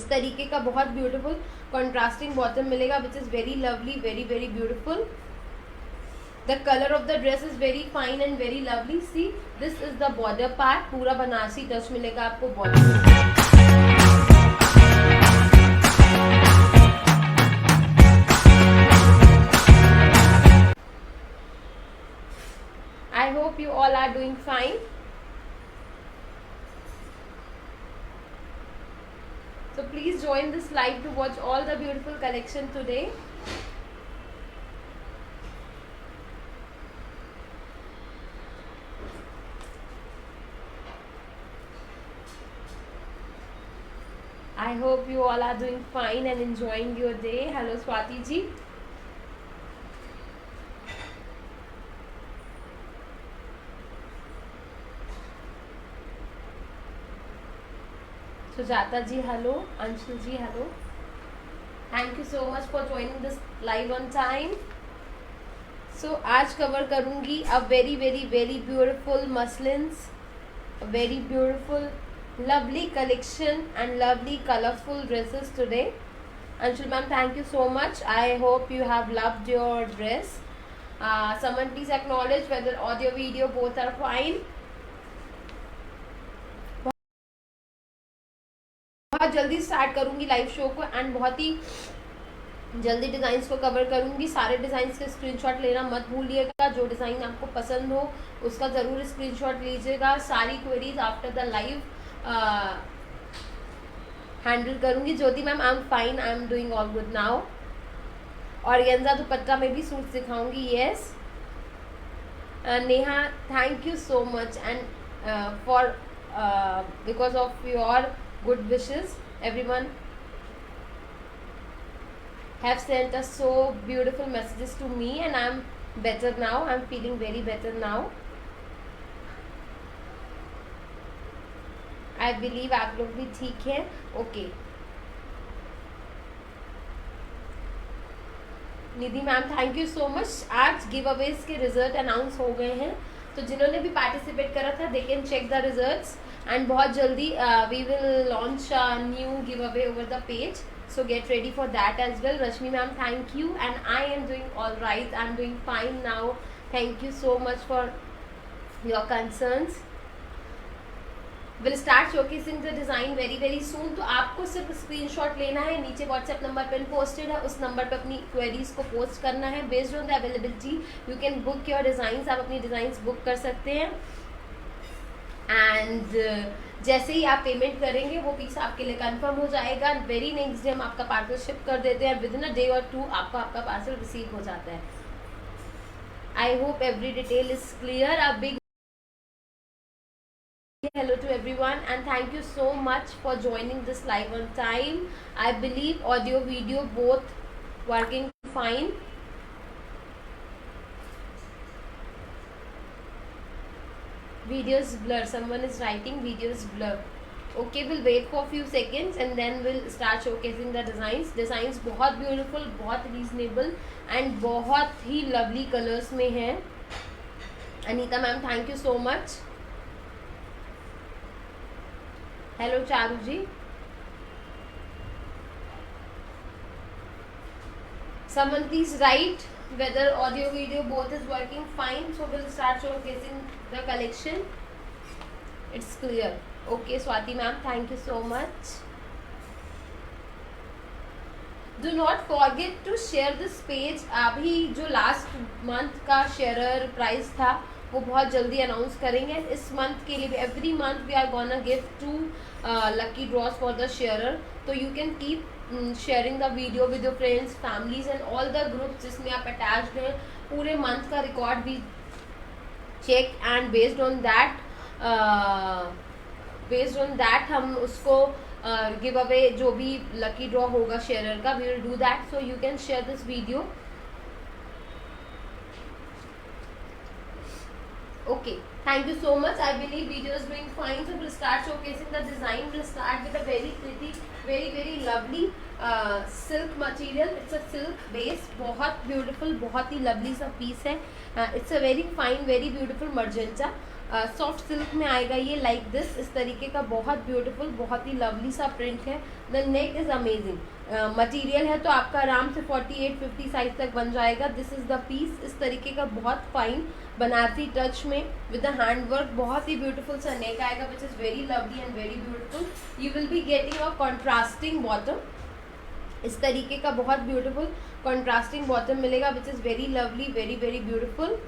तरीके का बहुत ब्यूटीफुल कॉन्ट्रास्टिंग बॉटम मिलेगा विच is very lovely, very very beautiful. The colour of the dress is very fine and very lovely. C this is the border part, पूरा Banarasi touch मिलेगा आपको border. I hope you all are doing fine. So please join this live to watch all the beautiful collection today. I hope you all are doing fine and enjoying your day. Hello Swati ji. Sujata ji, hello. Anshul ji, hello. Thank you so much for joining this live on time. So आज cover करूँगी a very very very beautiful muslins, a very beautiful lovely collection and lovely colorful dresses today. Anshul ma'am, thank you so much. I hope you have loved your dress. Someone please acknowledge whether audio video both are fine. बहुत जल्दी start करूंगी live show को and बहुत ही जल्दी designs को cover करूंगी. सारे designs के स्क्रीनशॉट लेना मत भूलिएगा. जो डिज़ाइन आपको पसंद हो उसका ज़रूर स्क्रीनशॉट लीजिएगा. सारी queries after the live handle करूंगी. Jyoti ma'am, I am fine, I am doing all good now. Organza dupatta में भी सूट सिखाऊंगी. Yes Neha, thank you so much and for because of your good wishes. Everyone have sent us so beautiful messages to me and I'm better now. I'm feeling very better now. I believe आप लोग भी ठीक हैं. Okay. Nidhi ma'am, thank you so much. आज give Awez के result announce हो गए हैं, तो जिन्होंने भी पार्टिसिपेट करा था they can check the results. And बहुत जल्दी we will launch a new giveaway over the page, so get ready for that as well. Rashmi ma'am, thank you, and I am doing all right. I'm doing fine now. Thank you so much for your concerns. We'll start showcasing the design very very soon. तो आपको सिर्फ screenshot लेना है. नीचे WhatsApp number पे posted है, उस number पे अपनी क्वेरीज को पोस्ट करना है. Based on the availability you can book your designs. आप अपनी डिज़ाइंस बुक कर सकते हैं एंड जैसे ही आप पेमेंट करेंगे वो पीस आपके लिए कंफर्म हो जाएगा. वेरी नेक्स्ट डे हम आपका पार्सल शिप कर देते हैं. विद इन अ डे और 2 आपको आपका पार्सल रिसीव हो जाता है. I hope every detail is clear. A big hello to everyone and thank you so much for joining this live on time. I believe audio video both working fine. Videos blur, someone is writing videos blur. Okay, we'll wait for a few seconds and then we'll start showcasing the designs. बहुत beautiful, बहुत reasonable and बहुत ही lovely colors में है. Anita ma'am, thank you so much. Hello Charu ji. Someone please write whether audio video both is working fine, so we'll start showcasing the collection. It's clear. Okay Swati ma'am, thank you so much. Do not forget to share this page. अभी जो last month का share price था वो बहुत जल्दी announce करेंगे. इस month के लिए भी every month we are gonna give 2 lucky draws for the sharer. तो you can keep sharing the video with your friends, families and all the groups जिसमें आप अटैच्ड हैं. पूरे मंथ का रिकॉर्ड भी check and based on that हम उसको give away जो भी लकी ड्रॉ होगा शेयरर का, we will do that. So you can share this video. Okay, thank you so much. I believe video is doing fine, so we'll start showcasing the design. We'll start with a very pretty, very very lovely silk material. It's a silk base, बहुत beautiful, बहुत ही lovely सा piece है. It's a very fine, very beautiful magenta. Soft silk में आएगा ये like this, इस तरीके का बहुत ब्यूटीफुल, बहुत ही लवली सा प्रिंट है। The neck is amazing. Material है तो आपका आराम से 48-50 साइज तक बन जाएगा। दिस इज द पीस, इस तरीके का बहुत फाइन बनारसी टच में विद द हैंडवर्क, बहुत ही ब्यूटीफुल सा नेक आएगा विच is very lovely and very beautiful. You will be getting a contrasting bottom, इस तरीके का बहुत ब्यूटीफुल कॉन्ट्रास्टिंग बॉटम मिलेगा विच is very lovely, very very beautiful.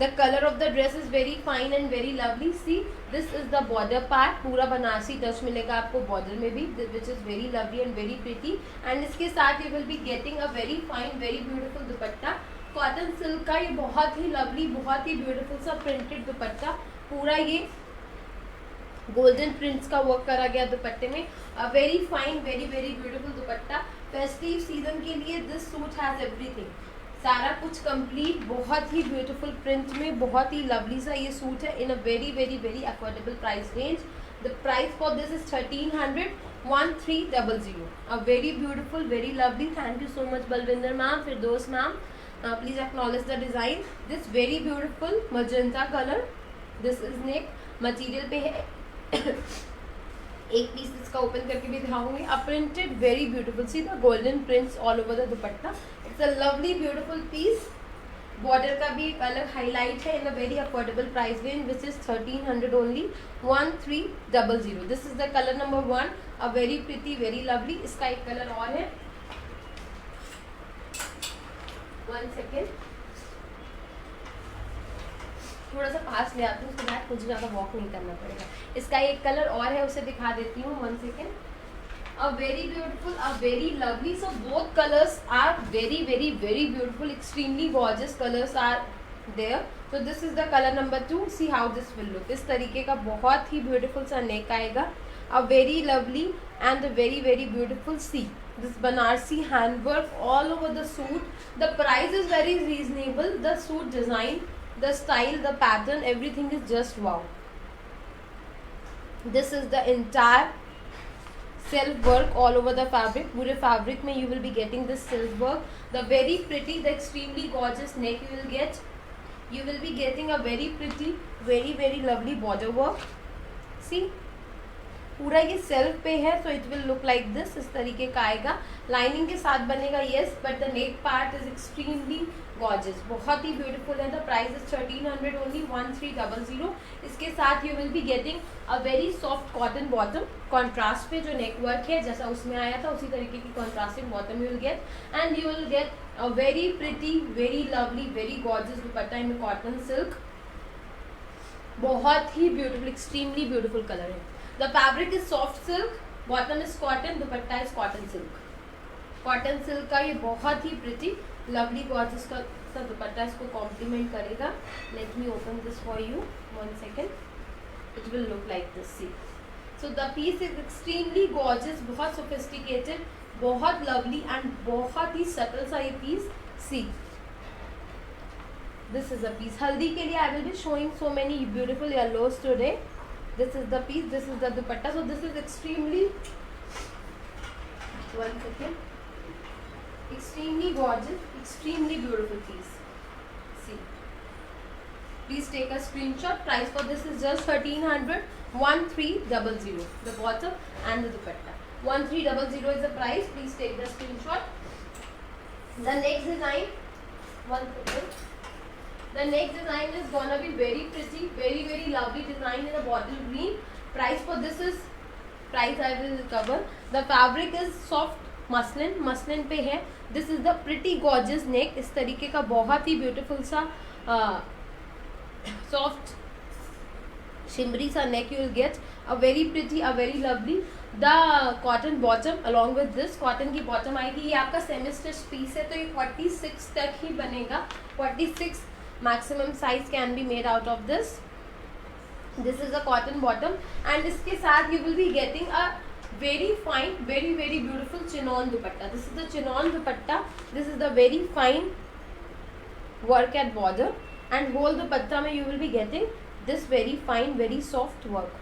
The color of the dress is very fine and very lovely. See, this is the border part, पूरा Banarasi touch मिलेगा आपको border में भी, which is very lovely and very pretty. And इसके साथ you will be getting a very fine, very beautiful dupatta, cotton silk का। ये बहुत ही लवली, बहुत ही ब्यूटीफुल सा प्रिंटेड दुपट्टा, पूरा ये गोल्डन प्रिंट्स का वर्क करा गया दुपट्टे में। Very fine, very very beautiful दुपट्टा। फेस्टिव सीजन के लिए दिस सूट हैज एवरीथिंग, सारा कुछ कंप्लीट, बहुत ही ब्यूटीफुल प्रिंट में, बहुत ही लवली सा ये सूट है in a very very very affordable price range. The price for this is 1300, 1300। A very beautiful, very lovely. Thank you so much Balwinder ma'am, Firdaus ma'am, please acknowledge the design. This very beautiful magenta colour, this is neck, material पे है एक piece इसका open करके भी दिखाऊंगी। A printed very beautiful, see the golden prints all over the dupatta. It's a lovely beautiful piece. Border का भी एक अलग हाईलाइट है in a very affordable price range which is 1300 only, 1300। This is the colour number 1, a very pretty, very lovely. इसका एक colour और है, 1 second, थोड़ा सा पास ले आती हूँ, उसके बाद कुछ ज़्यादा वॉक नहीं करना पड़ेगा। इसका एक कलर और है, उसे दिखा देती हूँ, 1 second. A very beautiful, a very lovely, so both colours are very very very beautiful, extremely gorgeous colours are there. तो this is the colour number 2, see how this will look. इस तरीके का बहुत ही ब्यूटीफुल सा neck आएगा, a very lovely and very very beautiful. See this Banarasi handwork all over the suit. The price is very reasonable, the suit design, the style, the pattern, everything is just wow. This is the entire self work all over the fabric. पूरे fabric में you will be getting this self work. The very pretty, the extremely gorgeous neck you will get. You will be getting a very pretty, very very lovely border work. See, पूरा ये self पे है, so it will look like this, इस तरीके का आएगा। Lining के साथ बनेगा, yes, but the neck part is extremely gorgeous, बहुत ही ब्यूटीफुल है। The price is 1300 only, 1300। इसके साथ you will be getting a very soft cotton bottom, contrast पे जो नेक वर्क है जैसा उसमें आया था उसी तरीके की contrasting bottom you will gate, and you will get a very pretty, very lovely, very gorgeous dupatta in cotton silk. बहुत ही ब्यूटीफुल, एक्सट्रीमली ब्यूटीफुल कलर है। The fabric is soft silk, bottom is cotton, dupatta is cotton silk. Cotton silk का ये बहुत ही pretty, lovely gorgeous का दुपट्टा इसको complement करेगा। Let me open this for you, 1 second. It will look like this, see. So the piece is extremely gorgeous, बहुत sophisticated, बहुत lovely and बहुत ही subtle सा ये piece, see. This is a piece. हल्दी के लिए I will be showing so many beautiful yellows today. This is the piece, this is the dupatta. So this is extremely, 1 second, extremely gorgeous, extremely beautiful piece. See, please take a screenshot. Price for this is just 1300, 1300. The bottom and the dupatta, 1300 is the price. Please take the screenshot. The next design, 1 second. The next design is gonna be very pretty, very very lovely design in a bottle green. Price for this is, price I will cover. The fabric is soft muslin, muslin पे है. This is the pretty gorgeous neck, इस तरीके का बहुत ही beautiful सा soft shimmery सा neck you will get. A very pretty, a very lovely. The cotton bottom along with this, cotton की bottom आएगी। ये आपका semi stitch piece है तो ये 46 तक ही बनेगा, 46 maximum size can be made out of this. This is a cotton bottom and इसके साथ you will be getting a very fine, very very beautiful chinon dupatta. This is the chinon dupatta. This is the very fine work at border and whole dupatta में you will be getting this very fine, very soft work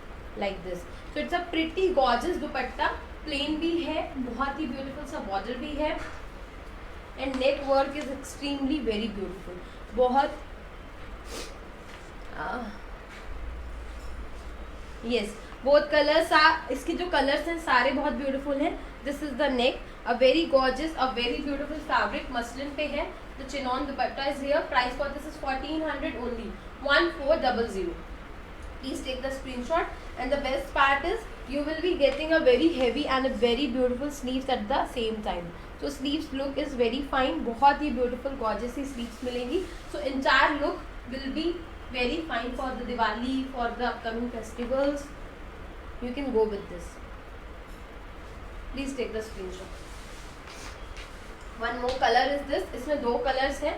like this. So it's a pretty gorgeous dupatta. Plain भी है, बहुत ही beautiful सा border भी है and neck work is extremely very beautiful. बहुत yes, both colours इसके जो colours हैं सारे बहुत ब्यूटीफुल हैं. This is the neck, a very gorgeous, a very beautiful fabric, muslin पे है. The chinon dupatta is here. Price for this is 1400 only, 1400. Please take the screenshot. And the best part is you will be getting a very heavy and a very beautiful sleeves at the same time. So sleeves look is very fine. बहुत ही beautiful gorgeous सी sleeves मिलेंगी. So entire look will be very fine for the Diwali, for the upcoming festivals. You can go with this. Please take the screenshot. One more color is this. इसमें दो colors हैं.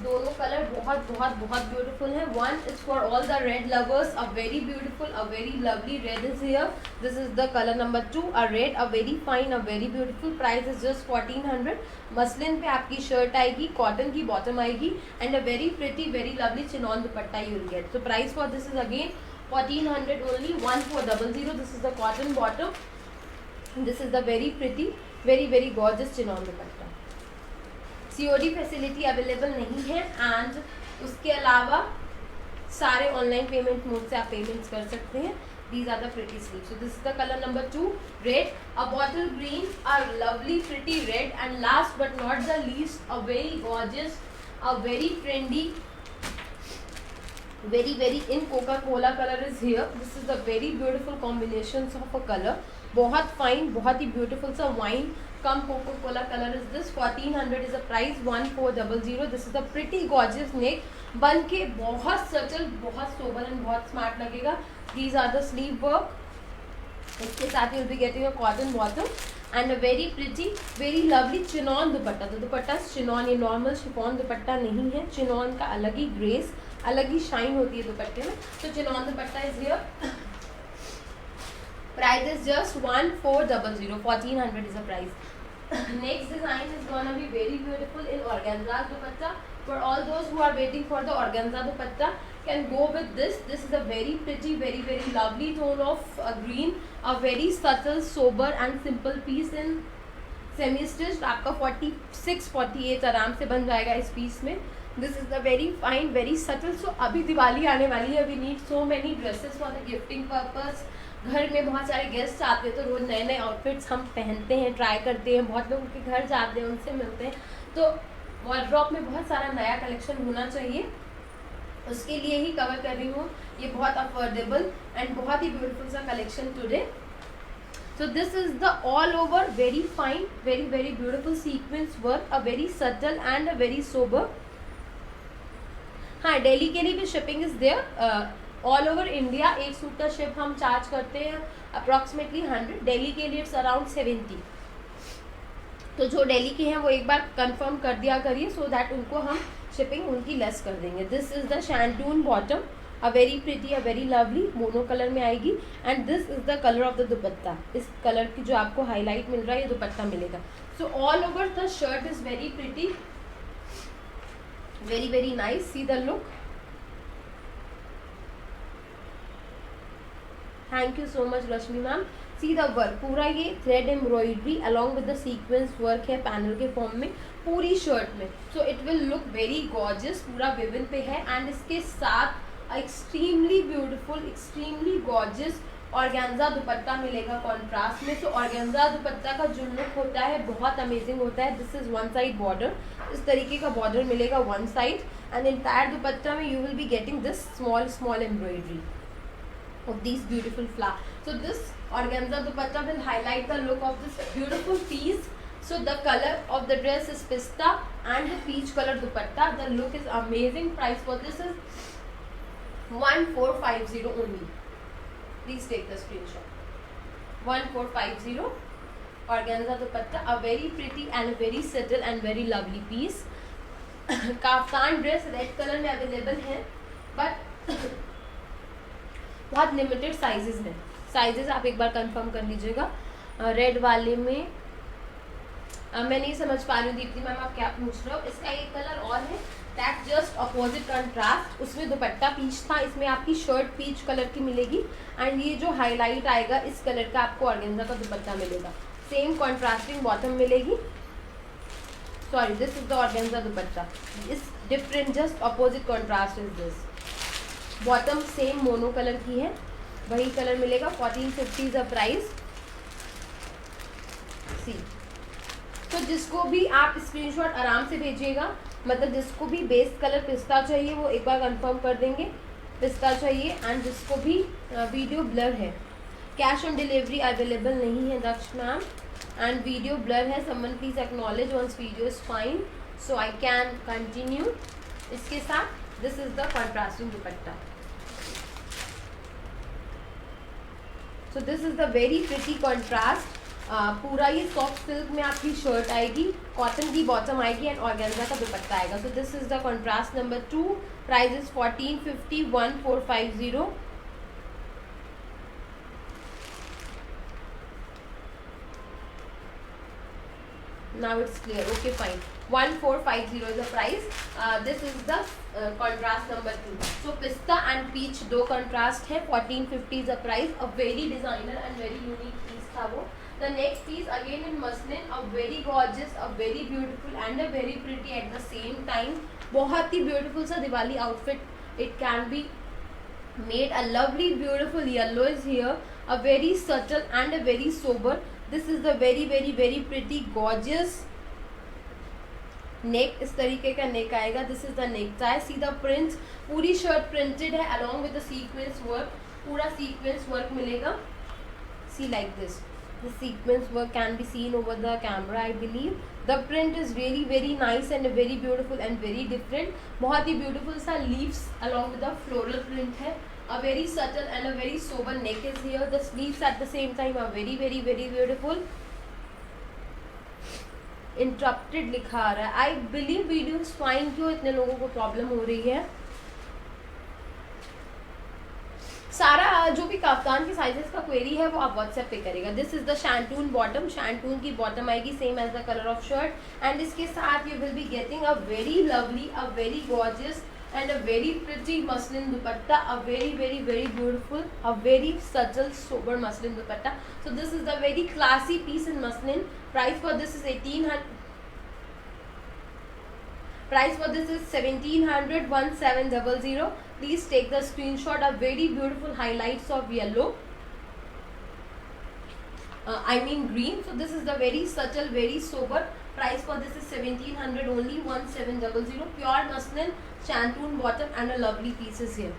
दोनों colour बहुत बहुत बहुत beautiful है. One is for all the red lovers, a very beautiful, a very lovely red is here. This is the colour number 2, a red, a very fine, a very beautiful. Price is just 1400. Muslin पे आपकी shirt आएगी, cotton की bottom आएगी, and a very pretty, very lovely chinon dupatta you will gate. So price for this is again 1400 only, 1400. This is the cotton bottom. This is the very pretty, very very gorgeous chinon dupatta. COD facility available नहीं है. And उसके अलावा सारे online payment mode से आप payments कर सकते हैं. These are the pretty sleeves. So this is the colour number 2, red, a bottle green, a lovely pretty red, and last but not the least, a very gorgeous, a very trendy, very very in Coca-Cola color is here. This is the very beautiful combinations of a color. बहुत fine, बहुत ही beautiful सा wine come Coca-Cola color is this. 1400 is the price, 1400. This is a pretty gorgeous neck. बन के बहुत subtle, बहुत sober and बहुत smart लगेगा. These are the sleeve work. इसके साथ you will be getting a cotton bottom and a very pretty, very lovely chinon दुपट्टा. तो दुपट्टा chinon, ये नॉर्मल शिफॉन दुपट्टा नहीं है. चिनॉन का अलग ही ग्रेस, अलग ही शाइन होती है दुपट्टे में. तो chinon dupatta is here. Price is just 1400. 1400 is the price. Next design is gonna be very beautiful in organza dupatta. For all those who are waiting for the organza dupatta can go with this. This is a very pretty, very very lovely tone of green, a very subtle, sober and simple piece in semi stitched. आपका 46-48 आराम से बन जाएगा इस piece में. This is the very fine, very subtle. So अभी दिवाली आने वाली है. We need so many dresses for the gifting purpose. घर में बहुत सारे गेस्ट आते हैं तो रोज नए नए आउटफिट्स हम पहनते हैं, ट्राई करते हैं. बहुत लोग उनके घर जाते हैं, उनसे मिलते हैं. तो वार्डरोब में बहुत सारा नया कलेक्शन होना चाहिए. उसके लिए ही कवर कर रही हूँ. ये बहुत अफोर्डेबल एंड बहुत ही ब्यूटीफुल सा collection today. So this is the all over very fine, very very beautiful sequence work, a very subtle and a very sober. हाँ, दिल्ली के लिए भी shipping is there. All over India एक suit का ship हम charge करते हैं approximately 100. Delhi के लिए इट्स अराउंड 70. तो जो दिल्ली के हैं वो एक बार कंफर्म कर दिया करिए, सो दैट उनको हम शिपिंग उनकी लेस कर देंगे. This is the shantoon bottom, a very pretty, a very lovely, mono colour में आएगी. And this is the colour of the दुपट्टा. इस कलर की जो आपको हाईलाइट मिल रहा है ये दुपट्टा मिलेगा. So all over the shirt is very pretty, very very nice. C the look. Thank you so much Rashmi ma'am. C the work, पूरा ये thread embroidery along with the sequence work है panel के form में पूरी shirt में. So it will look very gorgeous. पूरा Vivian पे है एंड इसके साथ extremely beautiful, extremely gorgeous organza दुपट्टा मिलेगा कॉन्ट्रास्ट में. सो ऑर्गेन्जा दुपट्टा का जो लुक होता है बहुत अमेजिंग होता है. This is one side border. इस तरीके का बॉर्डर मिलेगा one side and entire dupatta में you will be getting this small small embroidery of these beautiful flowers. So this organza dupatta will highlight the look of this beautiful piece. So the color of the dress is pista and the peach color dupatta. The look is amazing. Price for this is 1450 only. Please take the screenshot. 1450 organza dupatta, a very pretty and a very subtle and very lovely piece. Kaftan dress red colour में available है but बहुत limited sizes हैं. Sizes आप एक बार confirm कर लीजिएगा. Red वाले में मैं नहीं समझ पा रही हूँ दीप्ति मैम आप क्या पूछ रहे हो. इसका एक कलर और है दैट जस्ट अपोजिट कंट्रास्ट. उसमें दुपट्टा पीच था, इसमें आपकी शर्ट पीच कलर की मिलेगी एंड ये जो हाईलाइट आएगा इस कलर का आपको ऑर्गेन्जा का दुपट्टा मिलेगा. सेम कॉन्ट्रास्टिंग बॉटम मिलेगी. Sorry, this is the organza dupatta. इस different, just opposite contrast is this. Bottom same mono colour की है, वही कलर मिलेगा. 1450 इज अ प्राइस. सी, तो जिसको भी आप स्क्रीनशॉट आराम से भेजिएगा, मतलब जिसको भी बेस कलर पिस्ता चाहिए वो एक बार कंफर्म कर देंगे, पिस्ता चाहिए. एंड जिसको भी वीडियो ब्लर है, कैश ऑन डिलीवरी अवेलेबल नहीं है Daksh ma'am, and video blur है. Someone please acknowledge once video is fine so I can continue. इसके साथ this is the contrasting dupatta. So this is the very pretty contrast. पूरा ये soft silk में आपकी shirt आएगी, कॉटन की बॉटम आएगी एंड ऑर्गेन्जा का दुपट्टा आएगा. सो this is the contrast number 2. Price is 1450, 1450. Now it's clear. Okay, fine. 1450 is the price. This is the contrast number 2. So pista and peach दो contrast है. 1450 is the price. A very designer and very unique piece था वो. The next piece again in muslin, a very gorgeous, a very beautiful and a very pretty at the same time. बहुत ही beautiful सा Diwali outfit. It can be made. A lovely beautiful yellow is here. A very subtle and a very sober. This is the very very very pretty gorgeous neck. इस तरीके का neck आएगा. This is the neck tie. See the prints, पूरी shirt printed है along with the sequence work. पूरा sequence work मिलेगा. See like this. The sequence work can be seen over the camera, I believe. The print is really very nice and very beautiful and very different. बहुत ही beautiful सा leaves along with the floral print है. A very subtle and a very sober neck is here. The sleeves at the same time are very very very beautiful. Interrupted लिखा आ रहा है. I believe video is fine. क्यों इतने लोगों को problem हो रही है? सारा जो भी काफ्तान के साइजेस का क्वेरी है वो आप व्हाट्सएप पे करेगा. This is the shantoon bottom. Shantoon की बॉटम आएगी same as the colour of shirt. And इसके साथ you will be getting a very lovely, a very gorgeous and a very pretty muslin dupatta. A very very very beautiful, a very subtle sober muslin dupatta. So this is the very classy piece in muslin. Price for this is 1800. Price for this is 1700, 1700. Please take the screenshot. A very beautiful highlights of yellow. I mean green. So this is the very subtle, very sober. Price for this is 1700 only, 1700. Pure muslin, shantoon bottom and a lovely pieces here.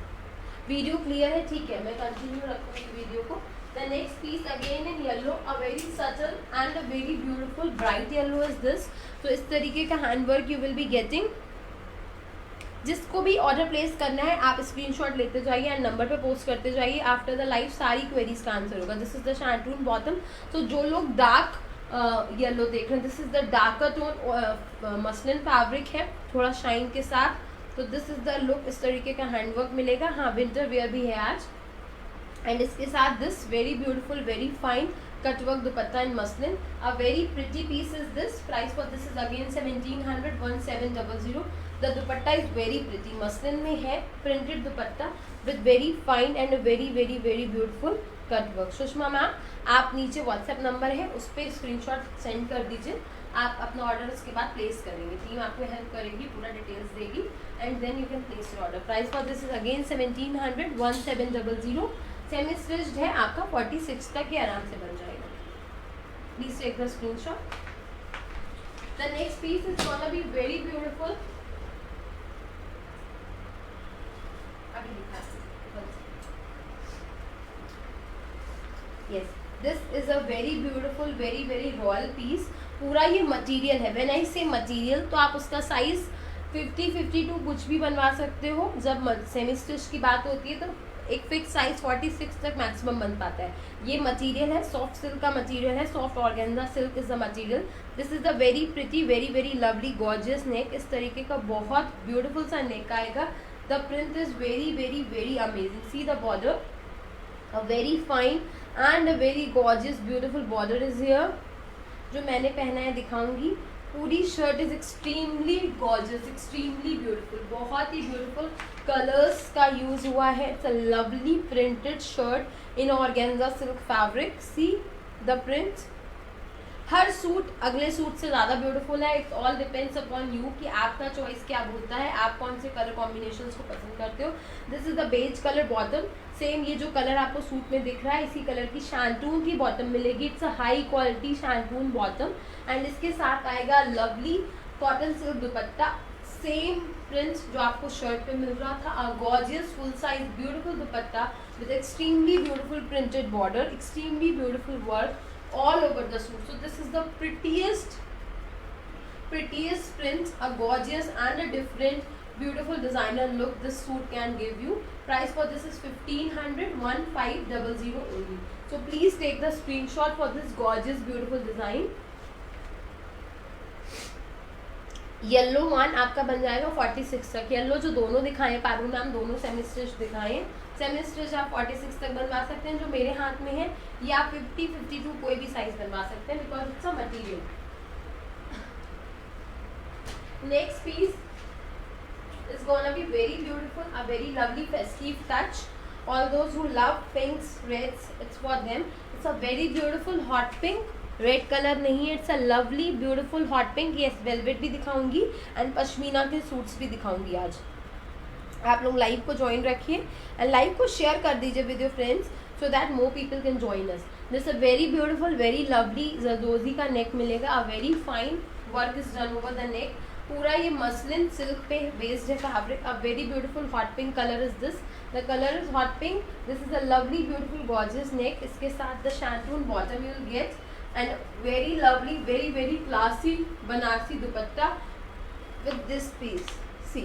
Video clear है? ठीक है, मैं continue रखूँगी video को. The next piece again in yellow, a very subtle and a very beautiful bright yellow is this. तो इस तरीके का handwork you will be getting. जिसको भी ऑर्डर प्लेस करना है आप स्क्रीनशॉट लेते जाइए एंड नंबर पे पोस्ट करते जाइए. आफ्टर द लाइव सारी क्वेरीज का आंसर होगा. This is the shantoon bottom. तो जो लोग डार्क येलो देख रहे हैं, this is the darker tone muslin fabric है थोड़ा शाइन के साथ. तो दिस इज द लुक. इस तरीके का हैंडवर्क मिलेगा. हाँ, विंटर वेयर भी है आज. एंड इसके साथ this very beautiful very fine cutwork dupatta in muslin. A very pretty piece is this. Price for this is again 1700, 1700. The dupatta is very pretty. Muslin में है printed dupatta with very fine and very very very beautiful cutwork. Sushma ma'am, आप नीचे WhatsApp number है उस पर screenshot send कर दीजिए. आप अपना ऑर्डर उसके बाद प्लेस करेंगे. टीम आपको हेल्प करेगी, पूरा डिटेल्स देगी and then you can place your order. Price for this is again 1700, 1700. Semi stitched है आपका 46 तक ये आराम से बन जाएगा. Please take the screenshot. The next piece is gonna be very beautiful. अभी दिखा. Yes, this is a very beautiful very very royal piece. पूरा ये मटेरियल है. व्हेन आई से मटेरियल तो आप उसका साइज 50, 52 कुछ भी बनवा सकते हो. जब सेमी स्टिच की बात होती है तो एक फिक्स साइज 46 तक मैक्सिमम बन पाता है. ये मटेरियल है, सॉफ्ट सिल्क का मटेरियल है. Soft organza silk is the material. This is the very pretty very very lovely gorgeous neck. इस तरीके का बहुत ब्यूटीफुल सा नेक आएगा. The print is very very very amazing. See the border, a very fine and a very gorgeous beautiful border is here. जो मैंने पहना है दिखाऊंगी. पूरी shirt is extremely gorgeous, extremely beautiful. बहुत ही ब्यूटीफुल कलर्स का यूज हुआ है. It's a lovely printed shirt in organza silk fabric. See the print. Her suit अगले सूट से ज़्यादा ब्यूटीफुल है. It's all depends upon you कि आपका चॉइस क्या होता है, आप कौन से कलर कॉम्बिनेशंस को पसंद करते हो. This is the beige colour bottom. Same ये जो कलर आपको सूट में दिख रहा है इसी कलर की शैंटून की बॉटम मिलेगी. It's a high quality shantoon bottom and इसके साथ आएगा लवली कॉटन सिल्क दुपट्टा. सेम प्रिंट जो आपको शर्ट पे मिल रहा था. अ gorgeous full size beautiful dupatta with extremely beautiful printed border, extremely beautiful work all over the suit. So this is the prettiest prints, a gorgeous and a different beautiful designer look this suit can give you. Price for this is 1500 only. So please take the screenshot for this gorgeous beautiful design. Yellow one आपका बन जाएगा 46 तक. Yellow जो दोनों दिखाएं Parul ma'am, दोनों semi stitch दिखाएं. Semi stitch आप 46 तक बनवा सकते हैं. जो मेरे हाथ में है ये आप 50, 52 कोई भी साइज बनवा सकते हैं because it's a material. Next piece is gonna be very beautiful, a very lovely festive touch. All those who love pinks, reds, it's for them. It's a very beautiful hot pink. Red colour नहीं है, it's a lovely beautiful hot pink. Yes velvet भी दिखाऊंगी and pashmina के suits भी दिखाऊंगी आज. आप लोग लाइव को ज्वाइन रखिए एंड लाइव को शेयर कर दीजिए with your friends so that more people can join us. This a very beautiful very lovely zardozi का नेक मिलेगा. A very fine work is done over the neck. पूरा ये muslin silk पे based है fabric. A very beautiful hot pink colour is this. The colour is hot pink. This is a lovely beautiful gorgeous neck. इसके साथ the shantoon bottom you will get and very lovely very classy Banarsi dupatta with this piece. See,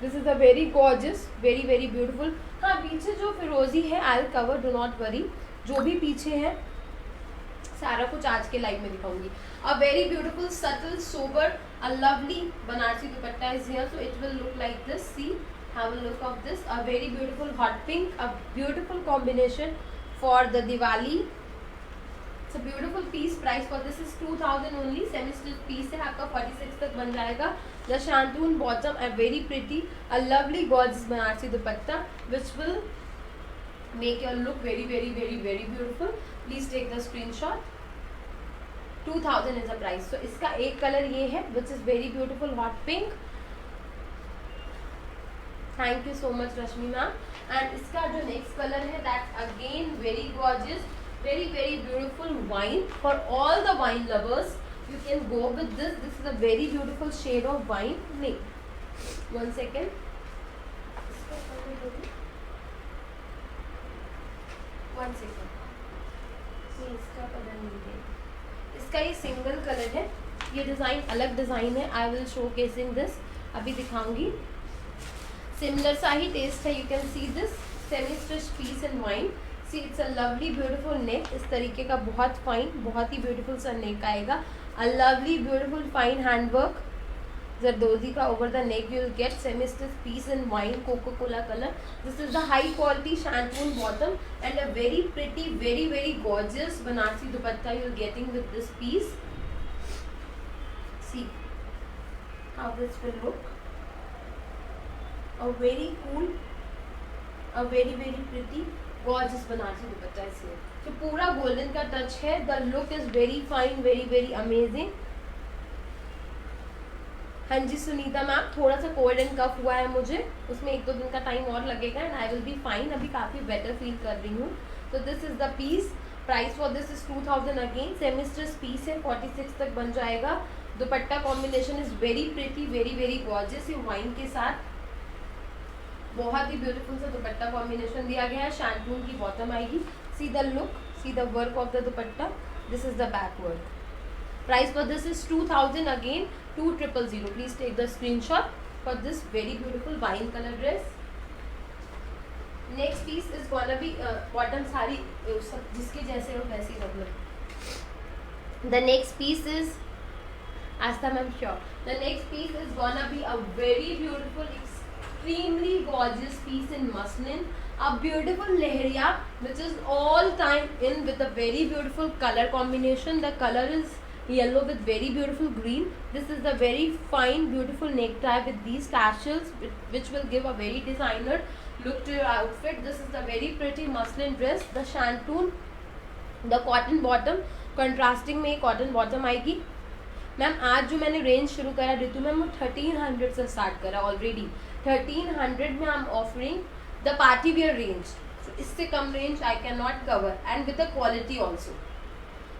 this is a very gorgeous very beautiful. हाँ पीछे जो फिरोजी है I'll cover, do not worry. जो भी पीछे है सारा कुछ आज के लाइव में दिखाऊंगी. A very beautiful subtle sober a lovely Banarsi dupatta is here, so it will look like this. See, have a look of this. A very beautiful hot pink, a beautiful combination for the Diwali. It's a beautiful piece. Price for this is 2000 only. Semi stitch piece है आपका 46 तक बन जाएगा. The shantoon bottom, a very pretty, a lovely gorgeous Banarasi dupatta which will make your look very beautiful. Please take the screenshot. 2000 is the price. So इसका एक colour ये है which is very beautiful hot pink. Thank you so much Rashmi ma'am. And इसका जो next color है that again very gorgeous. very beautiful wine. For all the wine lovers you can go with this. This is a very beautiful shade of wine. नहीं, one second. One second. इसका colour नहीं है. इसका ये single colour है. ये design अलग design है. I will showcasing this. अभी दिखाऊंगी. Similar सा ही टेस्ट है. You can see this semi stitched piece in wine. See it's a lovely beautiful नेक. इस तरीके का बहुत फाइन बहुत ही ब्यूटीफुल सा नेक आएगा. A lovely beautiful fine handwork zardozi का over the neck. You will get semi stitch piece in wine coca cola colour. This is the high quality shantoon bottom and a very pretty very gorgeous Banarasi dupatta you are getting with this piece. See how this will look. A very cool a very pretty gorgeous Banarasi dupatta इसमें. तो पूरा golden का touch है. The look is very fine very amazing. हाँ जी Sunita ma'am, थोड़ा सा cold and कफ हुआ है मुझे, उसमें 1-2 दिन का टाइम और लगेगा and I will be fine. अभी काफ़ी बेटर फील कर रही हूँ. तो this is the piece. Price for this is 2000 again. Semi stitch piece है. 46 तक बन जाएगा. Dupatta combination is very pretty very gorgeous. ये वाइन के साथ बहुत ही ब्यूटीफुल सा दुपट्टा कॉम्बिनेशन दिया गया है. शैंटून की बॉटम आएगी. See the look, see the work of the dupatta. This is the back work. Price for this is 2000 again 2000. Please take the screenshot for this very beautiful wine colour dress. Next piece is gonna be bottom sorry जिसके जैसे हो वैसे ही रख लो. The next piece is Aastha ma'am sure. The next piece is gonna be a very beautiful extremely gorgeous piece in muslin, a beautiful lehriya which is all time in with a very beautiful color combination. The color is yellow with very beautiful green. This is the very fine beautiful necktie with these tassels which will give a very designer look to your outfit. This is the very pretty muslin dress. The shantoon, the cotton bottom contrasting में cotton bottom आएगी। Ma'am आज जो मैंने range शुरू करा ऋतु ma'am वो 1300 से start करा ऑलरेडी। 1300 में I am offering the party wear range, so इससे कम range I can not cover and with the quality also.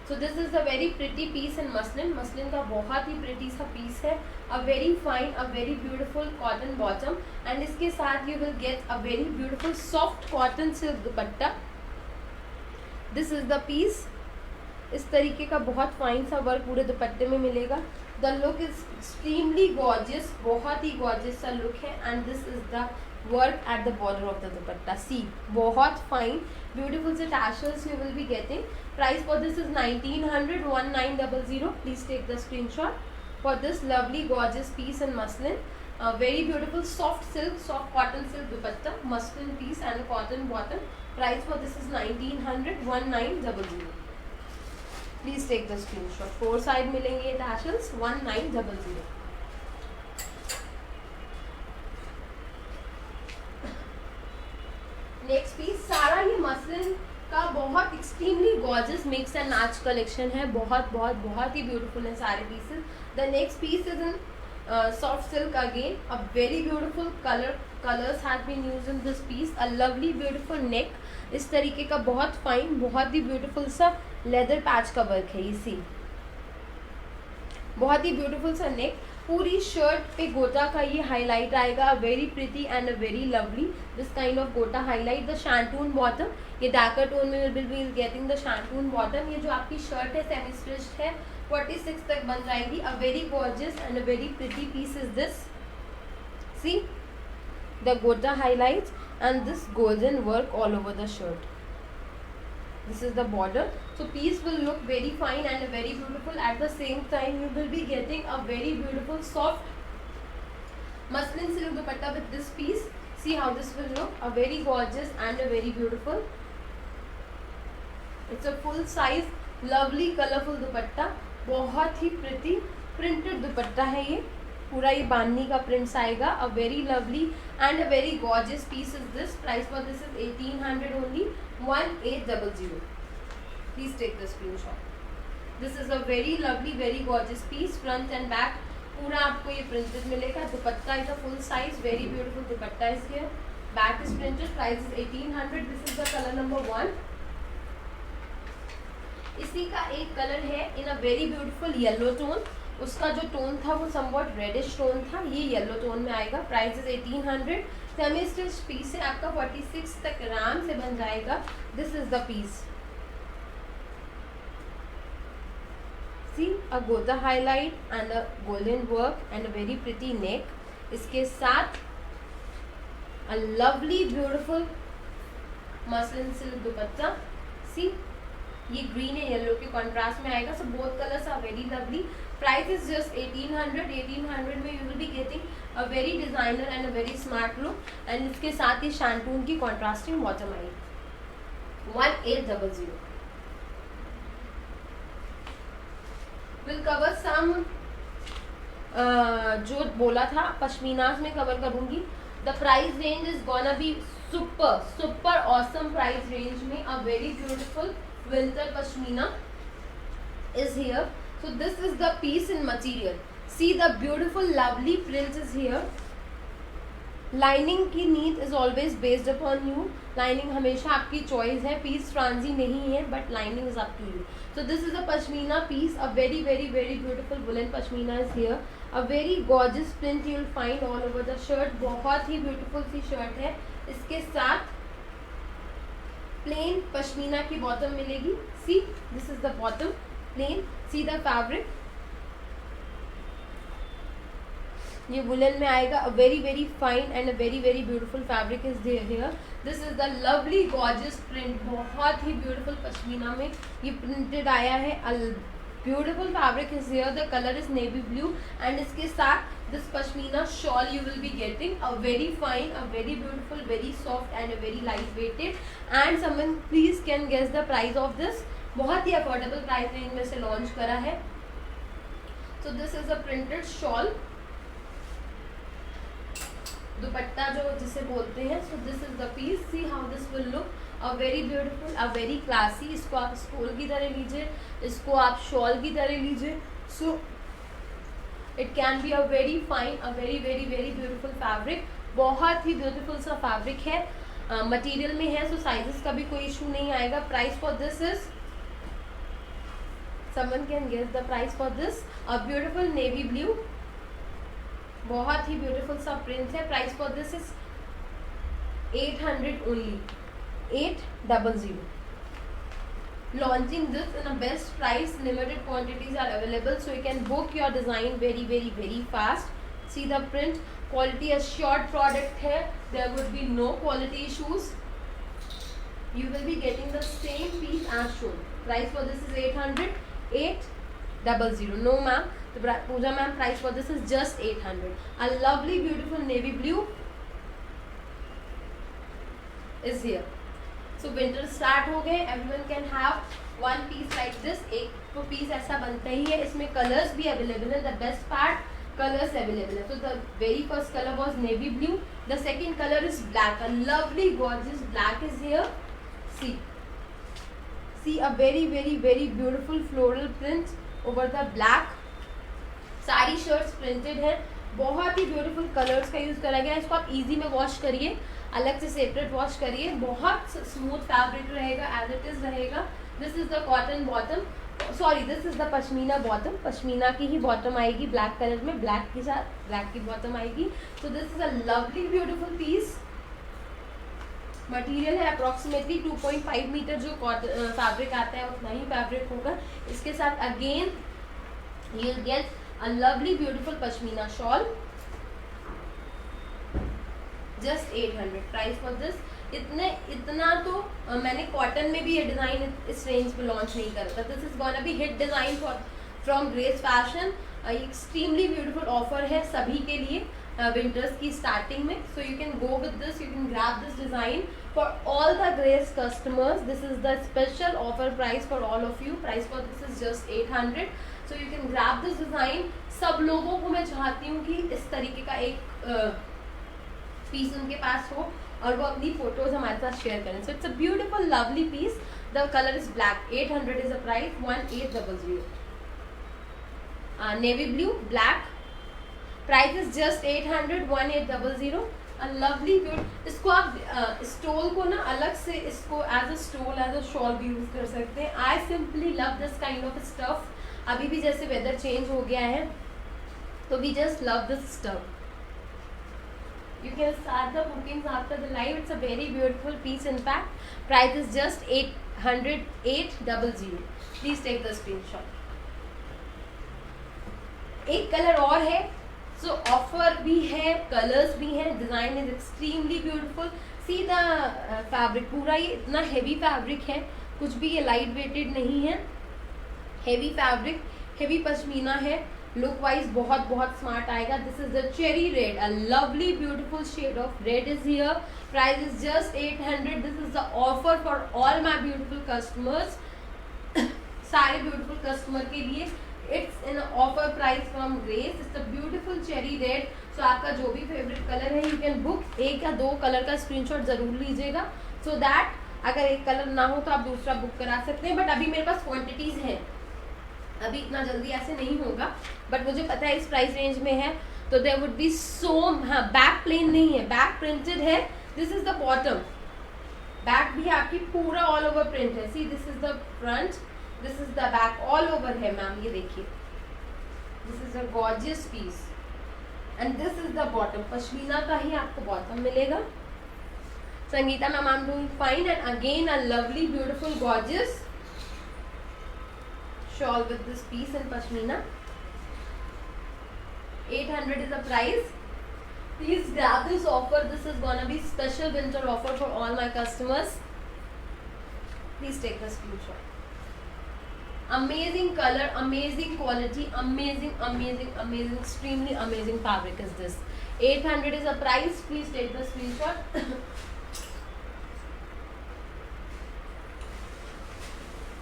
So this is a very pretty piece in muslin. Muslin का बहुत ही pretty सा piece है, a very fine, a very beautiful cotton bottom and इसके साथ you will get a very beautiful soft cotton silk dupatta. This is the piece. इस तरीके का बहुत फाइन सा वर्क पूरे दुपट्टे में मिलेगा। The look is extremely gorgeous, बहुत ही गॉर्जियस सा लुक है and this is the work at the border of the dupatta. See बहुत फाइन ब्यूटीफुल से tassels you will be getting. Price for this is 1900, 1900। Please take the screenshot for this lovely gorgeous piece in muslin. Very beautiful soft silk, soft cotton silk dupatta, muslin piece and cotton bottom. Price for this is 1900, 1900। Please take the screenshot. 4 side मिलेंगे ये टैशल्स, 1900। Next piece, सारा ये muslin का बहुत extremely gorgeous mix and match collection है। बहुत बहुत बहुत ही ब्यूटीफुल है सारे pieces. The next piece is in soft silk again, a very beautiful colors have been used in this piece, a lovely beautiful neck। इस तरीके का बहुत फाइन, बहुत ही ब्यूटीफुल सा लेदर पैच का वर्क है ये। सी बहुत ही ब्यूटीफुल सा नेक। पूरी शर्ट पे गोटा का ये हाईलाइट आएगा, very pretty and a very lovely this kind of गोटा हाईलाइट। द शैंटून बॉटम, ये डार्कर टोन में will be getting the shantoon bottom. ये जो आपकी शर्ट है सेमी स्टिच्ड है, 46 तक बन जाएगी। A very gorgeous and a very pretty piece is this. See the gota highlights and this golden work all over the shirt. This is the border, so piece will look very fine and very beautiful. At the same time you will be getting a very beautiful soft muslin silk dupatta with this piece. See how this will look, a very gorgeous and a very beautiful. It's a full size lovely colorful dupatta, बहुत ही pretty printed दुपट्टा है ये। पूरा ये बांधनी का prints आएगा। A very lovely and a very gorgeous piece is this. Price for this is 1800 only, 1800। Please take the screenshot. This is a very lovely very gorgeous piece. Front and back पूरा आपको ये printed मिलेगा। Dupatta is a full size very beautiful dupatta is here. Back is printed. Price is 1800। This is the colour number 1। इसी का एक colour है in a very beautiful yellow tone. उसका जो टोन था वो समवॉट रेडिश टोन था, ये येलो टोन में आएगा। Price is 1800। Semi stitch piece है आपका, 46 तक आराम से बन जाएगा। This is the piece. See a gota highlight and a golden work and a very pretty neck. इसके साथ a lovely beautiful muslin silk dupatta. See ये ग्रीन है येलो के कॉन्ट्रास्ट में आएगा। So both colours are very lovely. Price is just 1800। 1800 में you will be getting a very designer and a very smart look and इसके साथ ही शैंटून की contrasting bottom आएगी। 1800। विल कवर सम जो बोला था पश्मीनाज में कवर करूंगी। The price range is gonna be super awesome price range में। A very beautiful winter pashmina is here. So this is the piece in material. See the beautiful lovely print is here. Lining की need is always based upon you. Lining हमेशा आपकी choice है, piece फ्रांसी नहीं है but lining is up to you. So this is a pashmina piece, a very very very beautiful woollen pashmina is here. A very gorgeous print you will find all over the shirt. बहुत ही beautiful सी shirt है। इसके साथ plane pashmina की bottom मिलेगी। सी this is the bottom plane. See the fabric, ये woollen में आएगा। A very very fine and a very very beautiful fabric is here. This is the lovely gorgeous print, बहुत ही ब्यूटीफुल पश्मीना में ये प्रिंटेड आया है। A beautiful fabric is here. The colour is navy blue and इसके साथ this pashmina shawl you will be getting, a very fine, a very beautiful, very soft and a very light weighted. And someone please can guess the price of this. बहुत ही affordable price range में से launch करा है। So this is a printed shawl, दुपट्टा जो जिसे बोलते हैं। So this is the piece. See how this will look, a very beautiful, a very classy. इसको आप स्टोल की तरह लीजिए, इसको आप शॉल की तरह लीजिए। So it can be a very fine, a very very very beautiful fabric. बहुत ही ब्यूटीफुल सा फैब्रिक है, मटेरियल में है, सो साइजेस का भी कोई इशू नहीं आएगा। Price for this is, someone can guess the price for this? A beautiful navy blue, बहुत ही ब्यूटीफुल सा प्रिंट है। Price for this is 800 only, 800। Launching this in a best price, limited quantities are available, so you can book your design very very very fast. See the print, quality assured product है, there would be no quality issues. You will be getting the same piece as shown. Price for this is 800, 800. No ma'am, Pooja ma'am, price for this is just 800. A lovely beautiful navy blue is here. So winter start हो गए, everyone can have one piece like this. एक तो piece ऐसा बनता ही है, इसमें colours भी available है। The best part, colours available है। So the very first color was navy blue, the second color is black, a lovely gorgeous black is here. See a very very very beautiful floral print over the black. सारी shirts printed है, बहुत ही beautiful colours का use करा गया है। इसको आप इजी में वॉश करिए, अलग से सेपरेट वॉश करिए, बहुत स्मूथ फैब्रिक रहेगा, एज इट इज रहेगा। This is the cotton bottom, sorry this is the pashmina bottom. Pashmina की ही बॉटम आएगी ब्लैक कलर में, ब्लैक के साथ ब्लैक की बॉटम आएगी। So this is a lovely beautiful piece. Material है अप्रॉक्सीमेटली 2.5 मीटर जो फैब्रिक आता है उतना ही फैब्रिक होगा। इसके साथ again you will get a lovely beautiful pashmina shawl, just 800। Price for this, इतना तो मैंने कॉटन में भी ये डिजाइन इस रेंज पे लॉन्च नहीं करा था। This is gonna be hit design from grace fashion. Extremely beautiful offer है सभी के लिए विंटर्स की स्टार्टिंग में। सो you can go with this, you can grab this design for all the grace customers. This is the special offer price for all of you. Price for this is just 800। So you can grab this design. सब लोगों को मैं चाहती हूँ कि इस तरीके का एक पीस उनके पास हो और वो अपनी फोटोज हमारे साथ शेयर करें। So it's a beautiful lovely piece, the colour is black. 800 is the price, 1800। Navy blue black, price is just 800, 1800। A lovely beauty. इसको आप स्टोल को ना अलग से इसको as a stole as a shawl भी यूज कर सकते हैं। I simply love this kind of stuff. अभी भी जैसे वेदर चेंज हो गया है तो we just love this stuff. You can start the bookings after the live. It's a very beautiful piece in fact. Price is just 800, 800. Please take the screenshot. एक colour और है, so ऑफर भी है, colours भी हैं, design is extremely beautiful. See the fabric, पूरा ये इतना हेवी फैब्रिक है, कुछ भी ये लाइट वेटेड नहीं है। हेवी फैब्रिक, हेवी पश्मीना है, लुक वाइज बहुत बहुत स्मार्ट आएगा। This is the cherry red, a lovely beautiful shade of red is here. Price is just 800। This is the offer for all my beautiful customers. सारे beautiful customer के लिए it's in offer price from Grace. It's the beautiful cherry red. So आपका जो भी favourite colour है, you can book. एक या दो कलर का स्क्रीनशॉट जरूर लीजिएगा, सो दैट अगर एक कलर ना हो तो आप दूसरा बुक करा सकते हैं। बट अभी मेरे पास क्वांटिटीज हैं, अभी इतना जल्दी ऐसे नहीं होगा, बट मुझे पता है इस प्राइस रेंज में है तो देयर वुड बी सो। हाँ, बैक प्लेन नहीं है, बैक प्रिंटेड है। This is the bottom, back भी आपकी पूरा ऑल ओवर प्रिंट है। See this is the front, this is the back, all over है मैम, ये देखिए। This is a gorgeous piece and this is the bottom. Pashmina का ही आपको बॉटम मिलेगा। Sangeeta ma'am, I am doing fine. And again a lovely beautiful gorgeous shawl with this piece in pashmina. 800 is the price. Please grab this offer. This is gonna be special winter offer for all my customers. Please take the screenshot. Amazing color, amazing quality, amazing, amazing, amazing, extremely amazing fabric is this. 800 is the price. Please take the screenshot.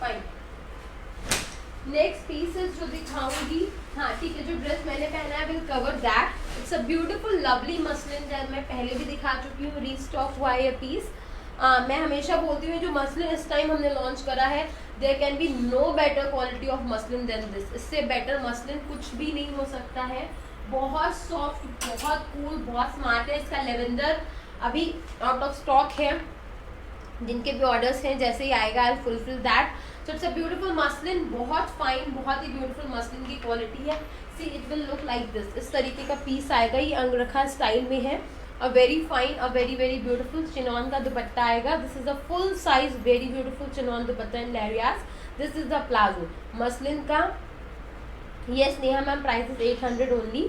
Fine. Next pieces जो दिखाऊंगी, हाँ ठीक है, जो dress मैंने पहना है will cover that. It's a beautiful lovely muslin, जैसे मैं पहले भी दिखा चुकी हूँ, रीस्टॉक हुआ है ये पीस। मैं हमेशा बोलती हूँ जो मसलिन इस टाइम हमने लॉन्च करा है, there can be no better quality of muslin than this. इससे बेटर मसलिन कुछ भी नहीं हो सकता है। बहुत सॉफ्ट, बहुत कूल, बहुत स्मार्ट है। इसका लेवेंडर अभी आउट ऑफ स्टॉक है, जिनके भी ऑर्डर्स हैं जैसे ही आएगा I fulfil that. So it's a beautiful muslin, बहुत फाइन, बहुत ही ब्यूटीफुल मसलिन की क्वालिटी है। सी it will look like this, इस तरीके का पीस आएगा। ये अंगरखा स्टाइल में है। A very fine, a very very beautiful chinon का दुपट्टा आएगा। This is a full size very beautiful chinon dupatta in lehariyas. This is the palazzo muslin का। Yes, Neha ma'am, price is 800 only.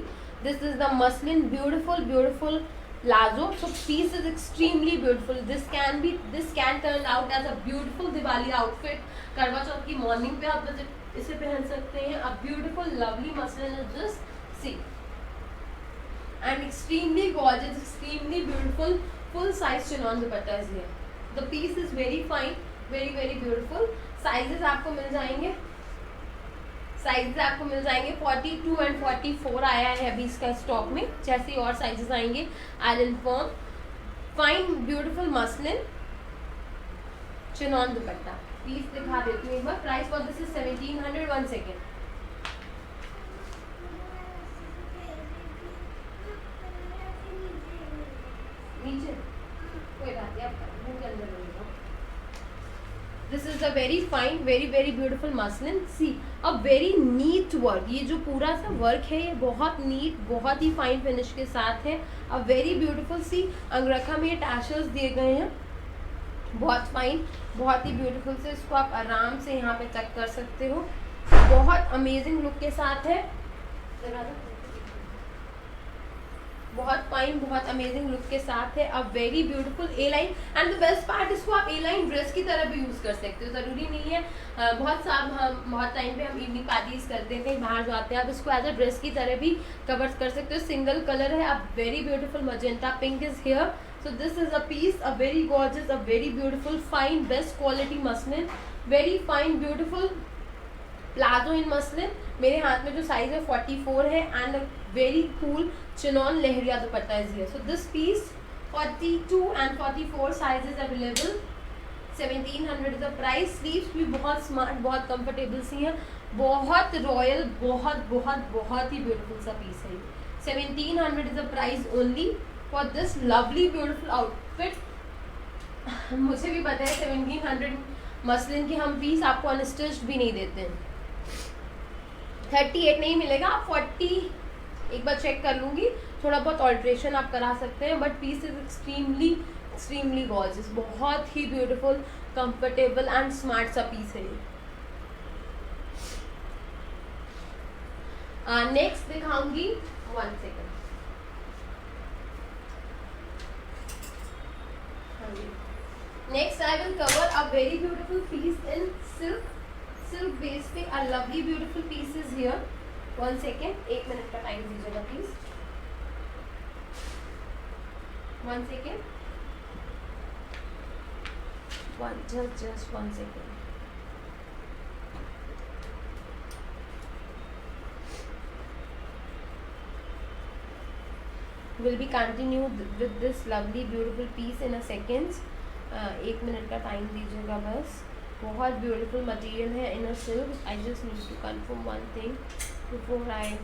This is the muslin, beautiful plazo. So piece is extremely beautiful. This can turn out as a beautiful Diwali outfit. करवा चौथ की morning पे आप इसे पहन सकते हैं. A beautiful lovely muslin is this. See, and extremely gorgeous, extremely beautiful full size chinon dupatta is here. The piece is very fine, very very beautiful. Sizes आपको मिल जाएंगे, साइजेस आपको मिल जाएंगे 42 एंड 44 आया है अभी इसका स्टॉक में। जैसे और साइजेस आएंगे I inform. Fine beautiful muslin chinon dupatta. Piece दिखा देती हूँ एक बार। Price for this is 1700। 1 second. नीचे कोई बात नहीं, आप के अंदर रहेगा। This is a very fine, very very beautiful muslin. See, a very neat work. ये जो पूरा सा वर्क है ये बहुत नीट, बहुत ही फाइन फिनिश के साथ है। A very beautiful, see, अंगरखा में टैशर्स दिए गए हैं, बहुत फाइन, बहुत ही ब्यूटीफुल से। इसको आप आराम से यहाँ पे चेक कर सकते हो। बहुत अमेजिंग लुक के साथ है, बहुत फाइन, बहुत अमेजिंग लुक के साथ है। अब very beautiful A line, and the best part, इसको आप ए लाइन ड्रेस की तरह भी यूज़ कर सकते हो। ज़रूरी नहीं है, बहुत टाइम पे हम इवनिंग पार्टीज करते हैं, कहीं बाहर जाते हैं, आप इसको एज अ ड्रेस की तरह भी कवर कर सकते हो। सिंगल कलर है। अब very beautiful magenta pink is here. So this is a piece, a very gorgeous, a very beautiful fine best quality muslin, very fine beautiful palazzo in muslin. मेरे हाथ में जो साइज है 44 है, and very cool chinon leheriya dupatta is here. So this piece 42 and 44 sizes available. 1700 is the price. Sleeves भी बहुत smart, बहुत comfortable सी हैं, बहुत रॉयल, बहुत बहुत बहुत ही ब्यूटीफुल सा पीस है। 1700 is the price only for this lovely beautiful outfit. मुझे भी पता है 1700 मसलिन की हम पीस आपको अनस्टिच्ड भी नहीं देते हैं। 38 नहीं मिलेगा, आप 40 एक बार चेक कर लूँगी, थोड़ा बहुत ऑल्ट्रेशन आप करा सकते हैं, but piece is extremely gorgeous, बहुत ही ब्यूटीफुल, कंफर्टेबल एंड स्मार्ट सा पीस है। नेक्स्ट दिखाऊंगी, 1 सेकेंड। Next I will cover a very beautiful piece in silk base पे। A lovely beautiful piece is here. 1 second, 1 minute का टाइम दीजिएगा please. 1 second, just 1 second. Will be continue with this lovely beautiful piece in a seconds. 1 minute का time दीजिएगा बस। बहुत beautiful material है in a silk. I just need to confirm one thing before I.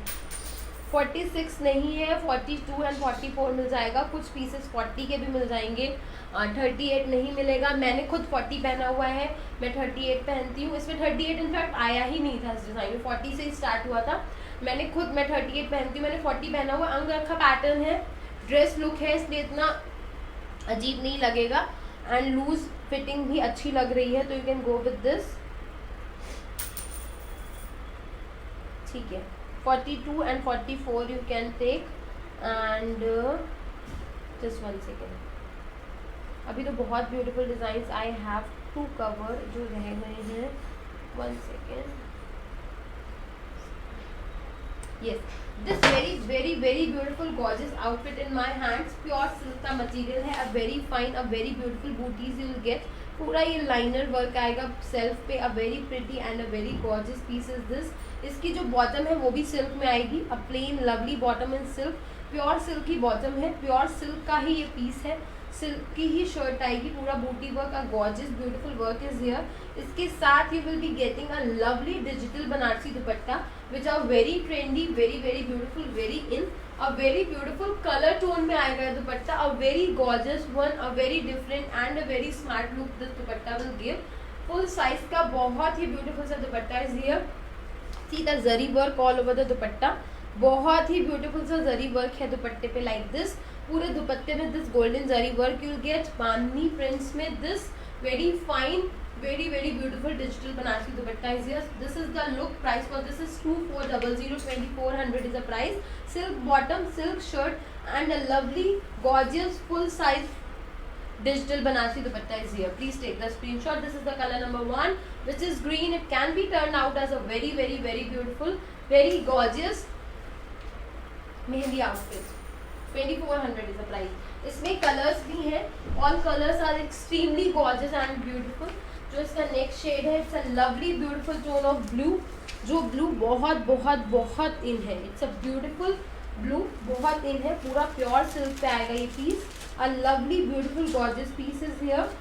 46 नहीं है, 42 and 44 मिल जाएगा। कुछ pieces 40 के भी मिल जाएंगे। 38 नहीं मिलेगा। मैंने खुद 40 पहना हुआ है, मैं 38 पहनती हूँ। इसमें 38 इनफैक्ट आया ही नहीं था इस डिज़ाइन में, 40 से ही स्टार्ट हुआ था। मैं 38 पहनती हूँ, मैंने 40 पहना हुआ। अंगरखा पैटर्न है, ड्रेस लुक है, इसलिए इतना अजीब नहीं लगेगा, एंड लूज फिटिंग भी अच्छी लग रही है, तो you can go with this. ठीक है, 42 and 44 you can take. And just 1 second, अभी तो बहुत beautiful designs I have to cover जो रह गए हैं। 1 second. Yes, this very beautiful gorgeous outfit in my hands, pure silk का मटेरियल है। a very fine, a very beautiful booties you will get। पूरा ये लाइनर वर्क आएगा self पे। a very pretty and a very gorgeous piece is this। इसकी जो bottom है वो भी सिल्क में आएगी, a plain lovely bottom in silk। Pure silk की बॉटम है, प्योर सिल्क का ही ये पीस है, सिल्क की ही शर्ट आएगी, पूरा buti work, a gorgeous beautiful work is here. इसके साथ you will be getting a lovely digital Banarasi dupatta which are very trendy, very very beautiful, very in, a very beautiful colour tone में आएगा dupatta, a very gorgeous one, a very different and a very smart look this dupatta will give. Full size का बहुत ही beautiful सा dupatta is here. See the zari work all over the दुपट्टा, बहुत ही beautiful सा जरी work है दुपट्टे पे लाइक दिस। पूरे दुपट्टे में this golden zari work you will get, bandhani prints में this very fine, very very beautiful digital Banarasi dupatta is here. This is the look. Price for this is 2400, 2400 is the price. Silk bottom, silk shirt and a lovely gorgeous full size digital Banarasi dupatta is here. Please take the screenshot. This is the color number 1 which is green. It can be turned out as a very very very beautiful, very gorgeous mehndi outfit. 2400 is the price. इसमें colours भी हैं, all colours are extremely gorgeous and beautiful. जो इसका next shade है, it's a lovely beautiful tone of blue, जो blue बहुत बहुत बहुत इन है, इट्स अ ब्यूटीफुल ब्लू, बहुत इन है, पूरा प्योर सिल्क पे आएगा ये piece, a lovely beautiful gorgeous piece is here.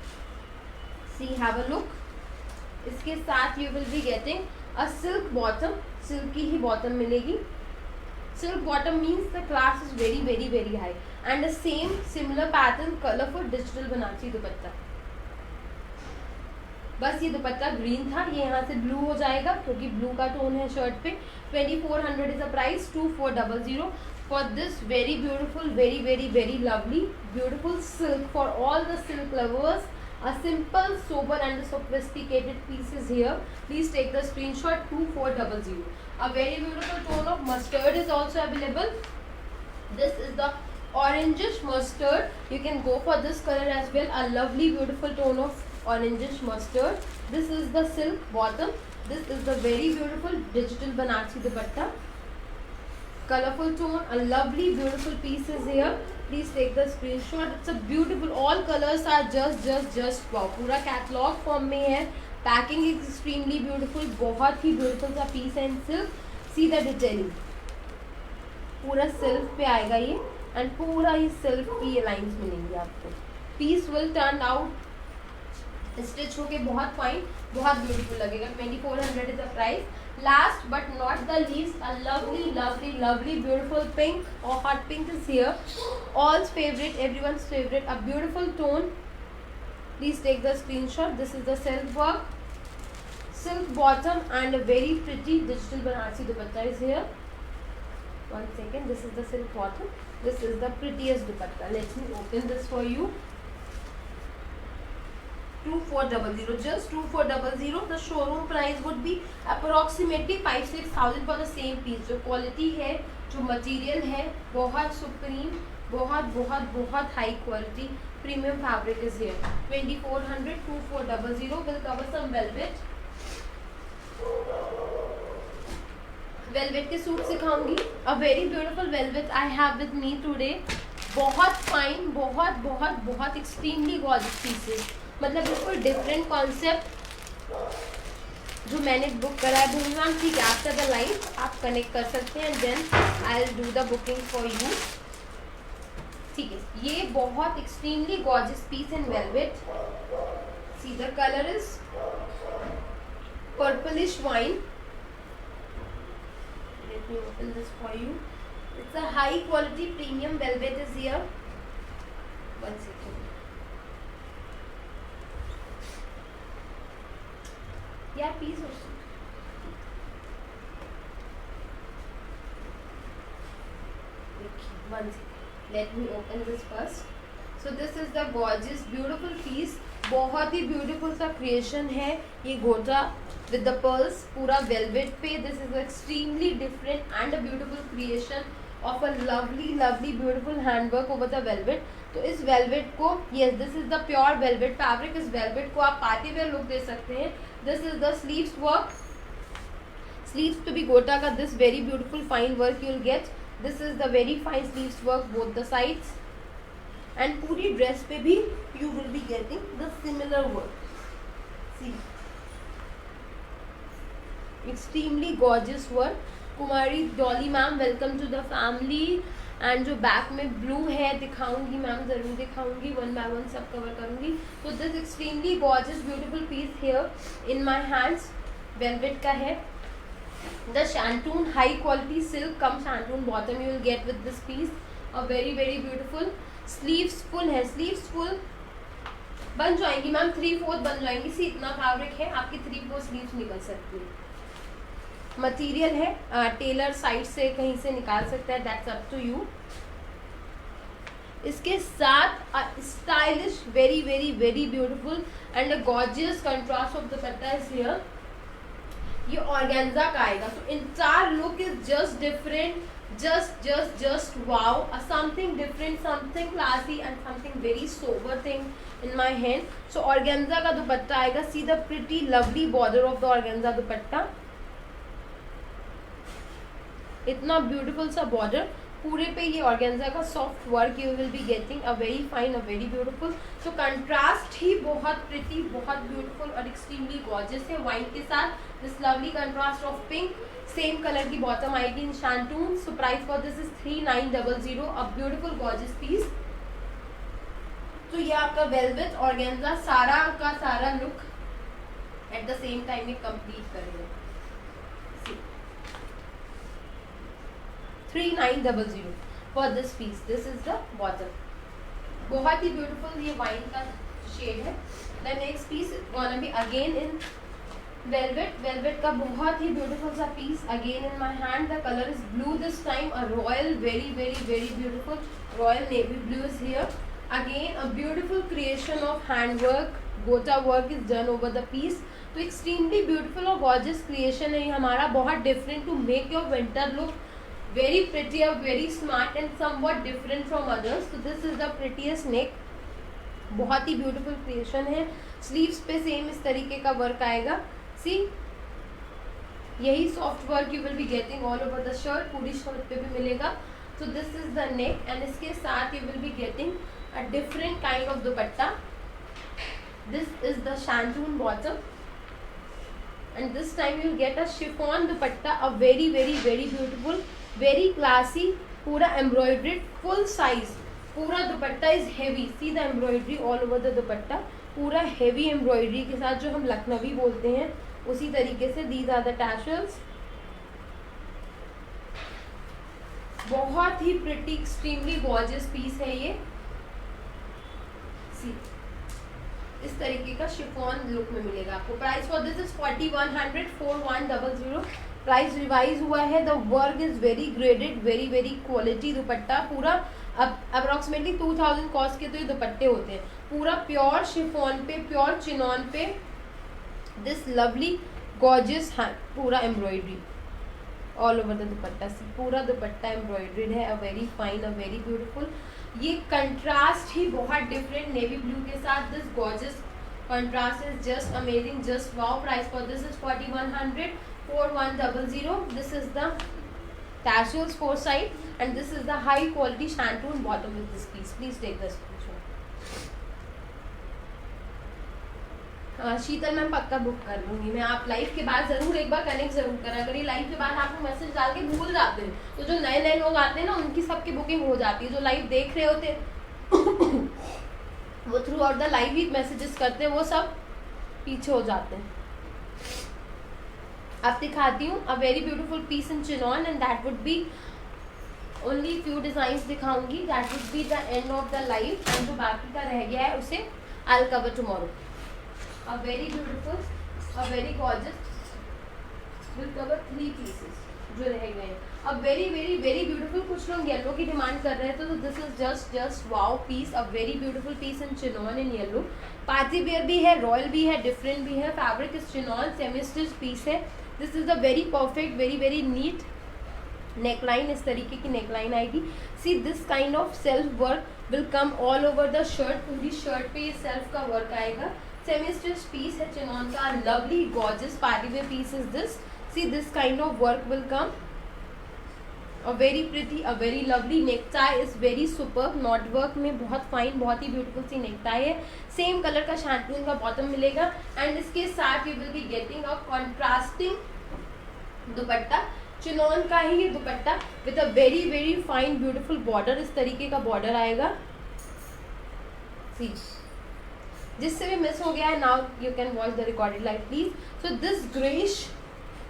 See have a look. इसके साथ you will be getting a silk bottom, silk की ही बॉटम मिलेगी। Silk bottom means the class is very very very high and the same similar pattern colorful digital Banarasi दुपट्टा। बस ये दुपट्टा green था, ये यहाँ से ब्लू हो जाएगा क्योंकि ब्लू का टोन है शर्ट पे। 2400 is the price, 2400 for this very beautiful, very very very lovely beautiful silk for all the silk lovers. A simple, sober and sophisticated piece is here. Please take the screenshot. 2400. A very beautiful tone of mustard is also available. This is the orangish mustard. You can go for this color as well. A lovely beautiful tone of orangish mustard. This is the silk bottom. This is the very beautiful digital Banarsi dupatta. Colorful tone, a lovely beautiful piece is here. Please take the screenshot. It's a beautiful, all colors are just wow. पूरा catalogue form में है, packing extremely beautiful, बहुत ही beautiful सा piece है in silk. See the detailing, पूरा silk पे आएगा ये एंड पूरा ही सिल्क की लाइंस मिलेंगी आपको। Piece will turn out stitch होके बहुत फाइन, बहुत ब्यूटीफुल लगेगा। 2400 is the price. Last but not the least, a lovely lovely lovely beautiful pink or hot pink is here. All's favorite, everyone's favorite, a beautiful tone. Please take the screenshot. This is the silk work, silk bottom and a very pretty digital Banarsi dupatta is here. One second, this is the silk bottom, this is the prettiest dupatta. Let me open this for you. 2400, just 2400. The showroom price would be approximately 5-6,000 for the same piece. जो quality है, जो material है, बहुत supreme, बहुत बहुत बहुत high quality premium fabric is here. 2400, 2400 will cover some velvet. Velvet के suit सिखाऊंगी। A very beautiful velvet I have with me today. बहुत फाइन, बहुत बहुत बहुत एक्सट्रीमली गॉर्जियस पीसेस, मतलब बिल्कुल डिफरेंट कॉन्सेप्ट जो मैंने बुक करा है। भूलना ठीक है, आफ्टर द लाइव आप कनेक्ट कर सकते हैं and then I will do the booking for you. ठीक है, ये बहुत extremely gorgeous piece in velvet. See the colour is purplish wine. Let me open this for you. It's a high quality premium velvet is here. One second. Yeah, piece also. Okay, one second. Let me open this first. So this is the gorgeous, beautiful piece. बहुत ही beautiful सा creation है ये गोटा with the pearls, पूरा velvet पे। This is extremely different and a beautiful creation of a lovely lovely beautiful handwork over the velvet. तो इस वेलवेट को, yes this is the pure velvet fabric. इस वेलवेट को आप पार्टी वेयर लुक दे सकते हैं। This is the sleeves work, sleeves पे भी गोटा का this very beautiful fine work you will gate. This is the very fine sleeves work both the sides and पूरी ड्रेस पे भी you will be getting the similar work. See extremely gorgeous work. Kumari Dolly ma'am, welcome to the family. And जो back में blue है दिखाऊंगी ma'am, जरूर दिखाऊंगी, one by one सब कवर करूंगी. तो this extremely gorgeous beautiful piece here in my hands, velvet का है. The shantoon high quality silk come shantoon bottom you will get with this piece. A very very beautiful. Sleeves full है, sleeves full बन जाएंगी ma'am, 3/4 बन जाएंगी. सी इतना fabric है, आपकी 3/4 स्लीव्स निकल सकती है. मटेरियल है टेलर साइड से कहीं से निकाल सकता है, दैट्स अप टू यू. इसके साथ stylish very very very beautiful and a gorgeous contrast of dupatta is here. ये ऑर्गेन्जा का आएगा. So entire look is just different, just wow, something different, something classy and something very sober thing in my hand. So organza का दुपट्टा आएगा. See the pretty lovely border of the organza दुपट्टा, इतना beautiful सा border पूरे पे. ये organza का soft work you will be getting, a very fine, a very beautiful. तो contrast ही बहुत प्रिटी, बहुत ब्यूटीफुल और एक्सट्रीमली गॉर्जियस है. वाइन के साथ this lovely contrast of pink, same colour की बॉटम आएगी in shantoon. So price for this is 3900, a beautiful gorgeous piece. तो ये आपका वेलवेट ऑर्गेन्जा सारा का सारा look at the same time में कंप्लीट करेगा. 3900 for this piece. This is the bottom, बहुत ही ब्यूटीफुल ये वाइन का शेड है. The next piece gonna be again in velvet. Velvet का बहुत ही ब्यूटीफुल सा piece again in my hand. The colour is blue this time, a royal very very very beautiful royal navy blue is here. Again a beautiful creation of hand work, gota work is done over the piece. तो extremely beautiful और gorgeous creation है ये हमारा, बहुत different to make your winter look very pretty or very smart and somewhat different from others. So this is the prettiest neck, बहुत ही beautiful creation है. Sleeves पे सेम इस तरीके का वर्क आएगा. सी यही soft work you will be getting all over the shirt, पूरी शर्ट पे भी मिलेगा. So this is the neck and इसके साथ you will be getting a different kind of dupatta. This is the shantoon bottom and this time you will get a chiffon dupatta, a very very very beautiful, very classy, पूरा embroidered full size. पूरा दुपट्टा is heavy. See the embroidery all over the दुपट्टा, पूरा heavy embroidery के साथ जो हम लखनवी बोलते हैं उसी तरीके से. These are the tassels. बहुत ही प्रिटी एक्सट्रीमली गॉर्जियस पीस है ये. सी इस तरीके का शिफॉन लुक में मिलेगा आपको. Price for this is 4100, 4100. Price revise हुआ है. The work is very graded, very very quality दुपट्टा. पूरा अब अप्रॉक्सीमेटली 2000 कॉस्ट के तो ये दुपट्टे होते हैं. पूरा प्योर शिफॉन पे, प्योर चिनॉन पे दिस लवली गॉर्जियस पूरा embroidery all over the dupatta. See पूरा दुपट्टा एम्ब्रॉयड्रीड है. A very fine, a very beautiful. ये कंट्रास्ट ही बहुत डिफरेंट नेवी ब्लू के साथ. This gorgeous contrast is just amazing, just wow. Price for this is 4100, 4100. This is the tassels four side and this is the high quality shantoon bottom with this piece. Please take the screenshot. Sheetal ma'am पक्का book कर लूंगी मैं. आप live के बाद जरूर एक बार connect जरूर करें. अगर ये लाइव के बाद आपको मैसेज डाल के भूल जाते हैं तो जो नए नए लोग आते हैं ना उनकी सबकी बुकिंग हो जाती है. जो लाइव देख रहे होते हैं वो through out the live he messages करते हैं, वो सब पीछे हो जाते हैं. अब दिखाती हूँ a very beautiful piece in chinon and that would be only few designs दिखाऊंगी. That would be the end of the live and जो बाकी का रह गया है उसे I will cover tomorrow. A very beautiful, a very gorgeous, will cover 3 pieces जो रह गए हैं. अब वेरी वेरी वेरी ब्यूटीफुल. कुछ लोग येलो की डिमांड कर रहे थे तो this is just wow piece. A very beautiful piece in chinon in yellow. Party wear भी है, रॉयल भी है, डिफरेंट भी है. Fabric is chinon, semi stitch piece है. This is a very perfect, very very neat neckline. इस तरीके की नेकलाइन आएगी. See this kind of self work will come all over the shirt. पूरी शर्ट पे ये सेल्फ का वर्क आएगा. सेमी स्टिच पीस है चिनॉन का. Lovely gorgeous party wear piece is this. See this kind of work will come. A very pretty, a very lovely necktie is very super. Not work में बहुत fine, बहुत ही beautiful सी necktie है. Same colour का शैंटून का bottom मिलेगा and इसके साथ you will be getting a contrasting dupatta. Chinon का ही ये दुपट्टा with a very very fine beautiful border, इस तरीके का बॉर्डर आएगा। सी, जिससे भी मिस हो गया है, now you can watch the recorded live please. So this greyish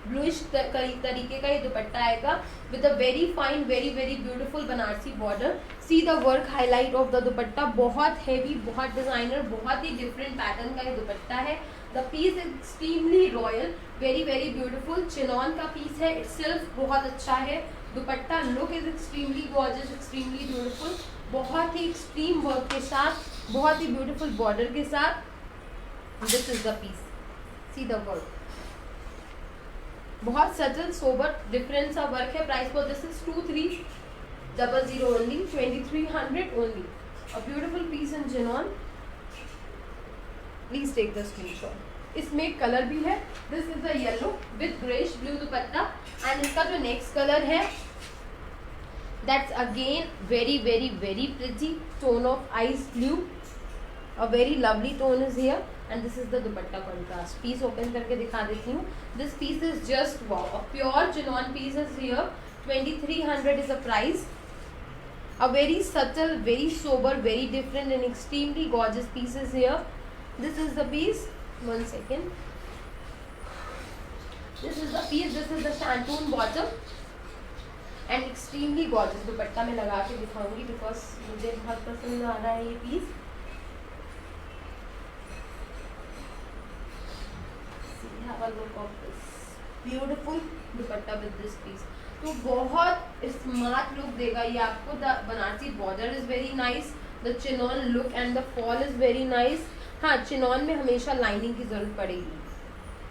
bluish तरीके का ये दुपट्टा आएगा with a very fine very very beautiful Banarasi border. C the work highlight of the दुपट्टा, बहुत हेवी, बहुत डिजाइनर, बहुत ही डिफरेंट पैटर्न का ये दुपट्टा है। The piece extremely royal, very very beautiful. Chinon का पीस है, इटसेल्फ बहुत अच्छा है। Dupatta look is extremely gorgeous, extremely beautiful, बहुत ही एक्सट्रीम वर्क के साथ, बहुत ही ब्यूटीफुल बॉर्डर के साथ। This is the piece, see the work, बहुत सटल सोबर डिफरेंस सा वर्क है। Price for this is 2300 only, 2300 only. A beautiful piece in chinon, please take the screenshot. इसमें कलर भी है, this is the yellow with greyish blue dupatta, and इसका जो next colour है that's again very very very pretty tone of ice blue, a very lovely tone is here, and this is the dupatta contrast. Piece open करके दिखा देती हूँ। This piece is just wow, a pure chinon piece is here, 2300 is the price. A very subtle, very sober, very different and extremely gorgeous pieces here. This is the piece. One second. This is the piece. This is the shantoon bottom and extremely gorgeous. दुपट्टा में लगा के दिखाऊंगी because मुझे बहुत पसंद आ रहा है ये piece. Have a look of this beautiful dupatta with this piece. तो बहुत स्मार्ट लुक देगा ये आपको। The Banarasi border is very nice, the chinon look and the fall is very nice. हाँ, चिनॉन में हमेशा लाइनिंग की जरूरत पड़ेगी।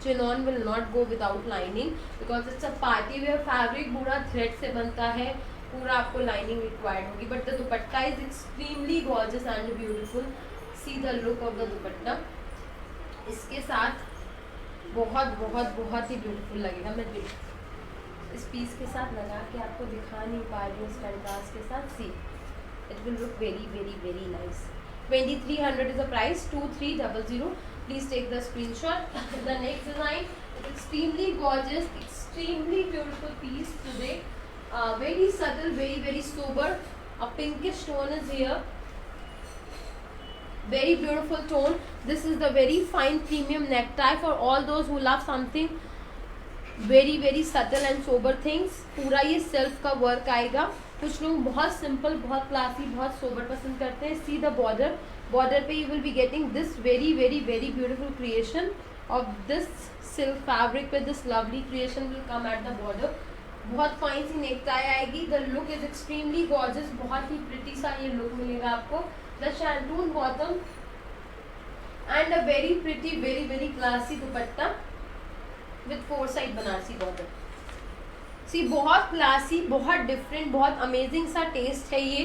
Chinon will not go without lining because it's a party wear fabric, पूरा थ्रेड से बनता है, पूरा आपको लाइनिंग रिक्वायर्ड होगी। But the dupatta is extremely gorgeous and beautiful. See the look of the दुपट्टा, इसके साथ बहुत बहुत बहुत ही ब्यूटीफुल लगेगा। मैं इस पीस के साथ लगा के आपको दिखा नहीं पा रही हूँ इस कंट्रास्ट के साथ। See, it will look very very very nice. 2300 is the price, 2300। Please take the screenshot. The next design, extremely gorgeous, extremely beautiful piece today, very subtle, very very sober, a pinkish tone is here, very beautiful tone. This is the very fine premium necktie for all those who love something very very subtle and sober things. पूरा ये self का work आएगा। कुछ लोग बहुत simple, बहुत classy, बहुत sober पसंद करते हैं। सी द बॉर्डर, बॉर्डर पे you will be getting this very very very beautiful creation of this silk fabric पे। This lovely creation will come at the border. बहुत फाइन सी नेकटाई आएगी। The look is extremely gorgeous, बहुत ही pretty सा ये look मिलेगा आपको। The shantoon bottom and a very pretty very very classy dupatta with 4 side Banarasi border. See, बहुत क्लासी, बहुत डिफरेंट, बहुत अमेजिंग सा टेस्ट है ये।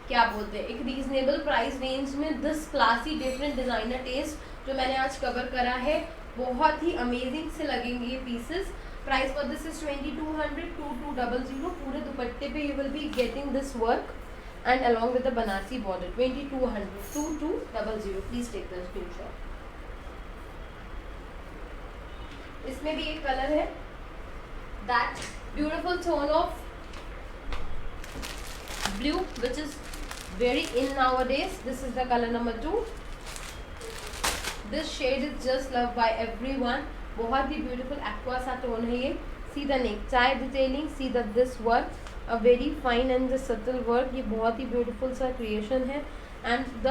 क्या बोलते हैं, एक रीजनेबल प्राइस रेंज में this classy different designer taste जो मैंने आज कवर करा है, बहुत ही अमेजिंग से लगेंगे ये pieces. Price for this is 2200, 2200। पूरे दुपट्टे पे you will be getting this work and along with the Banarasi border. 2200, 2200। Please take the screenshot. इसमें भी एक कलर है, that beautiful tone of blue which is very in nowadays. This is the colour number 2। This shade is just love by everyone. बहुत ही beautiful aqua सा tone है ये। See the necktie detailing, see the this work, a very fine and the subtle work. ये बहुत ही beautiful सा creation है and the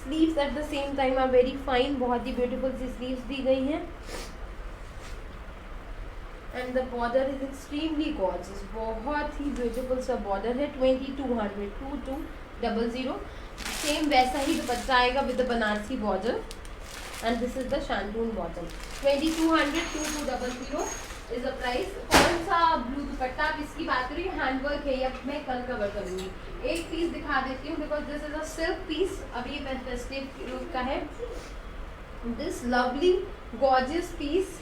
sleeves at the same time are very fine. बहुत ही ब्यूटीफुल सी स्लीव्स दी गई हैं and the border is extremely gorgeous. बहुत ही ब्यूटीफुल सा बॉर्डर है। 2200, 2200। सेम वैसा ही दुपट्टा आएगा with the Banarasi border and this is the shantoon bottom. 2200, 2200 is the price. कौन सा ब्लू दुपट्टा, आप इसकी बात करिए, हैंडवर्क है, अब मैं कल कवर करूंगी। एक पीस दिखा देती हूँ because this is a silk piece. अब ये फेस्टिव लुक का है। This lovely gorgeous piece,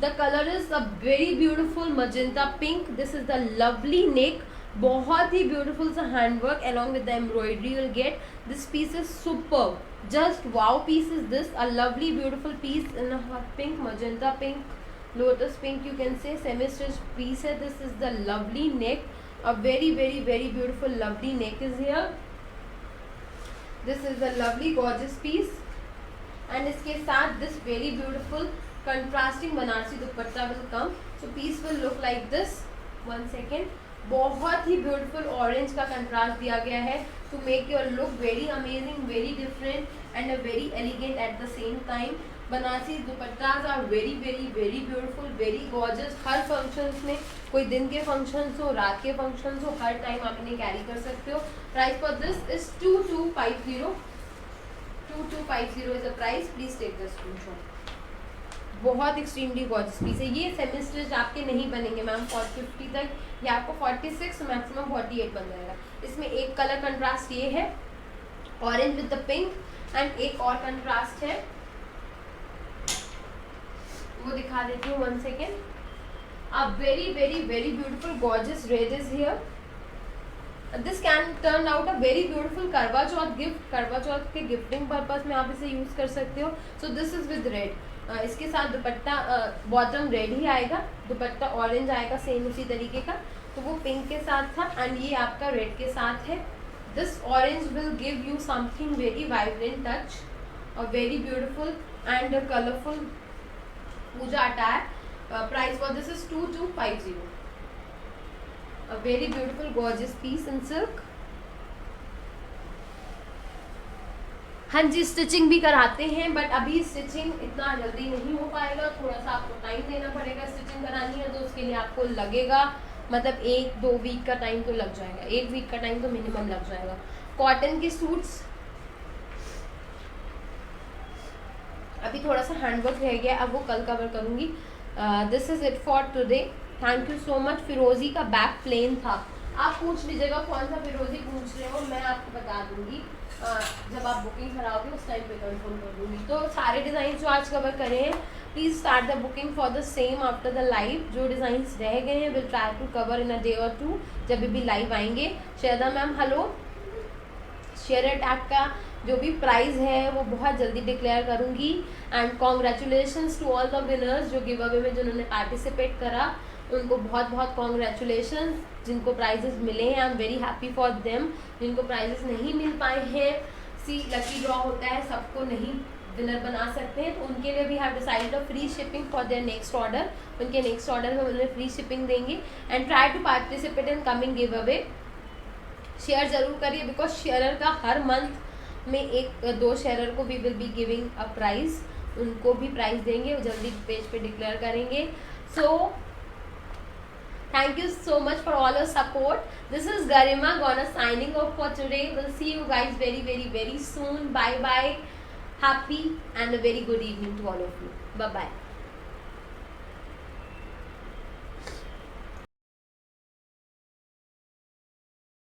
the color is a very beautiful magenta pink. This is the lovely neck, बहुत ही ब्यूटीफुल सा handwork along with the embroidery you'll get. This piece is superb. Just wow piece is this. A lovely beautiful piece in a hot pink, magenta pink, lotus pink you can say. Semi-stitched piece है. This is the lovely neck. A very very very beautiful lovely neck is here. This is the lovely gorgeous piece. And इसके साथ this very beautiful contrasting Banarasi dupatta will come. So piece will look like this. One second. बहुत ही beautiful orange का contrast दिया गया है to make your look very amazing, very different and a very elegant at the same time. Banarasi dupattas are very very very beautiful, very gorgeous. हर functions में, कोई दिन के फंक्शंस हो, रात के फंक्शंस हो, हर टाइम आप इन्हें कैरी कर सकते हो. Price for this is 2250. 2250 is the price. Please take the screenshot. बहुत एक्सट्रीमली गॉर्जियस पीस है. ये सेमी स्टिच आपके नहीं बनेंगे मैम 450 तक, ये आपको 46 मैक्सिमम 48 बन जाएगा. इसमें एक कलर कंट्रास्ट ये है orange with the pink, and एक और कंट्रास्ट है वो दिखा देती हूँ. 1 second. A very very very beautiful gorgeous red is here. This can turn out a very beautiful करवा चौथ गिफ्ट. करवा चौथ के गिफ्टिंग पर्पज में आप इसे यूज कर सकते हो. सो दिस इज विद रेड. इसके साथ दुपट्टा बॉटम रेड ही आएगा, दुपट्टा ऑरेंज आएगा सेम उसी तरीके का. तो वो पिंक के साथ था एंड ये आपका रेड के साथ है. This orange will give you something very vibrant touch, a very beautiful and colourful puja attire. Price for this is 2250. A very beautiful gorgeous piece in silk. हाँ जी, स्टिचिंग भी कराते हैं बट अभी स्टिचिंग इतना जल्दी नहीं हो पाएगा, थोड़ा सा आपको टाइम देना पड़ेगा. स्टिचिंग करानी है तो उसके लिए आपको लगेगा मतलब 1-2 वीक का टाइम तो लग जाएगा. 1 वीक का टाइम तो मिनिमम लग जाएगा. कॉटन के सूट्स अभी थोड़ा सा हैंडवर्क रह गया, अब वो कल कवर करूँगी. This is it for today. Thank you so much. फिरोजी का बैक प्लेन था. आप पूछ लीजिएगा कौन सा फिरोजी पूछ रहे हो, मैं आपको बता दूंगी. जब आप बुकिंग कराओगे उस टाइम पे कंफर्म कर दूंगी. तो सारे डिज़ाइन जो आज कवर करे हैं, please start the booking for the same after the live. जो डिज़ाइंस रह गए हैं will try to cover in a day और 2 जब भी लाइव आएंगे. Shraddha ma'am hello. शेयर अटैक का जो भी प्राइस है वो बहुत जल्दी डिक्लेयर करूँगी. And congratulations to all the winners जो गिव अवे में जिन्होंने पार्टिसिपेट करा, उनको बहुत बहुत कॉन्ग्रेचुलेशन. जिनको प्राइजेस मिले हैं I am very happy for them. जिनको प्राइजेस नहीं मिल पाए हैं, सी लकी ड्रॉ होता है, सबको नहीं विनर बना सकते हैं, तो उनके लिए भी have decided a free shipping for their next order. उनके नेक्स्ट ऑर्डर में उन्हें फ्री शिपिंग देंगे. And try to participate in coming giveaway. Share जरूर करिए बिकॉज शेयरर का हर मंथ में 1-2 शेयरर को we will be giving a prize. उनको भी प्राइज देंगे, वो जल्दी पेज पे डिक्लेयर करेंगे. सो thank you so much for all your support. This is Garima gonna signing off for today. We'll see you guys very very very soon. Bye bye. Happy and a very good evening to all of you. Bye bye.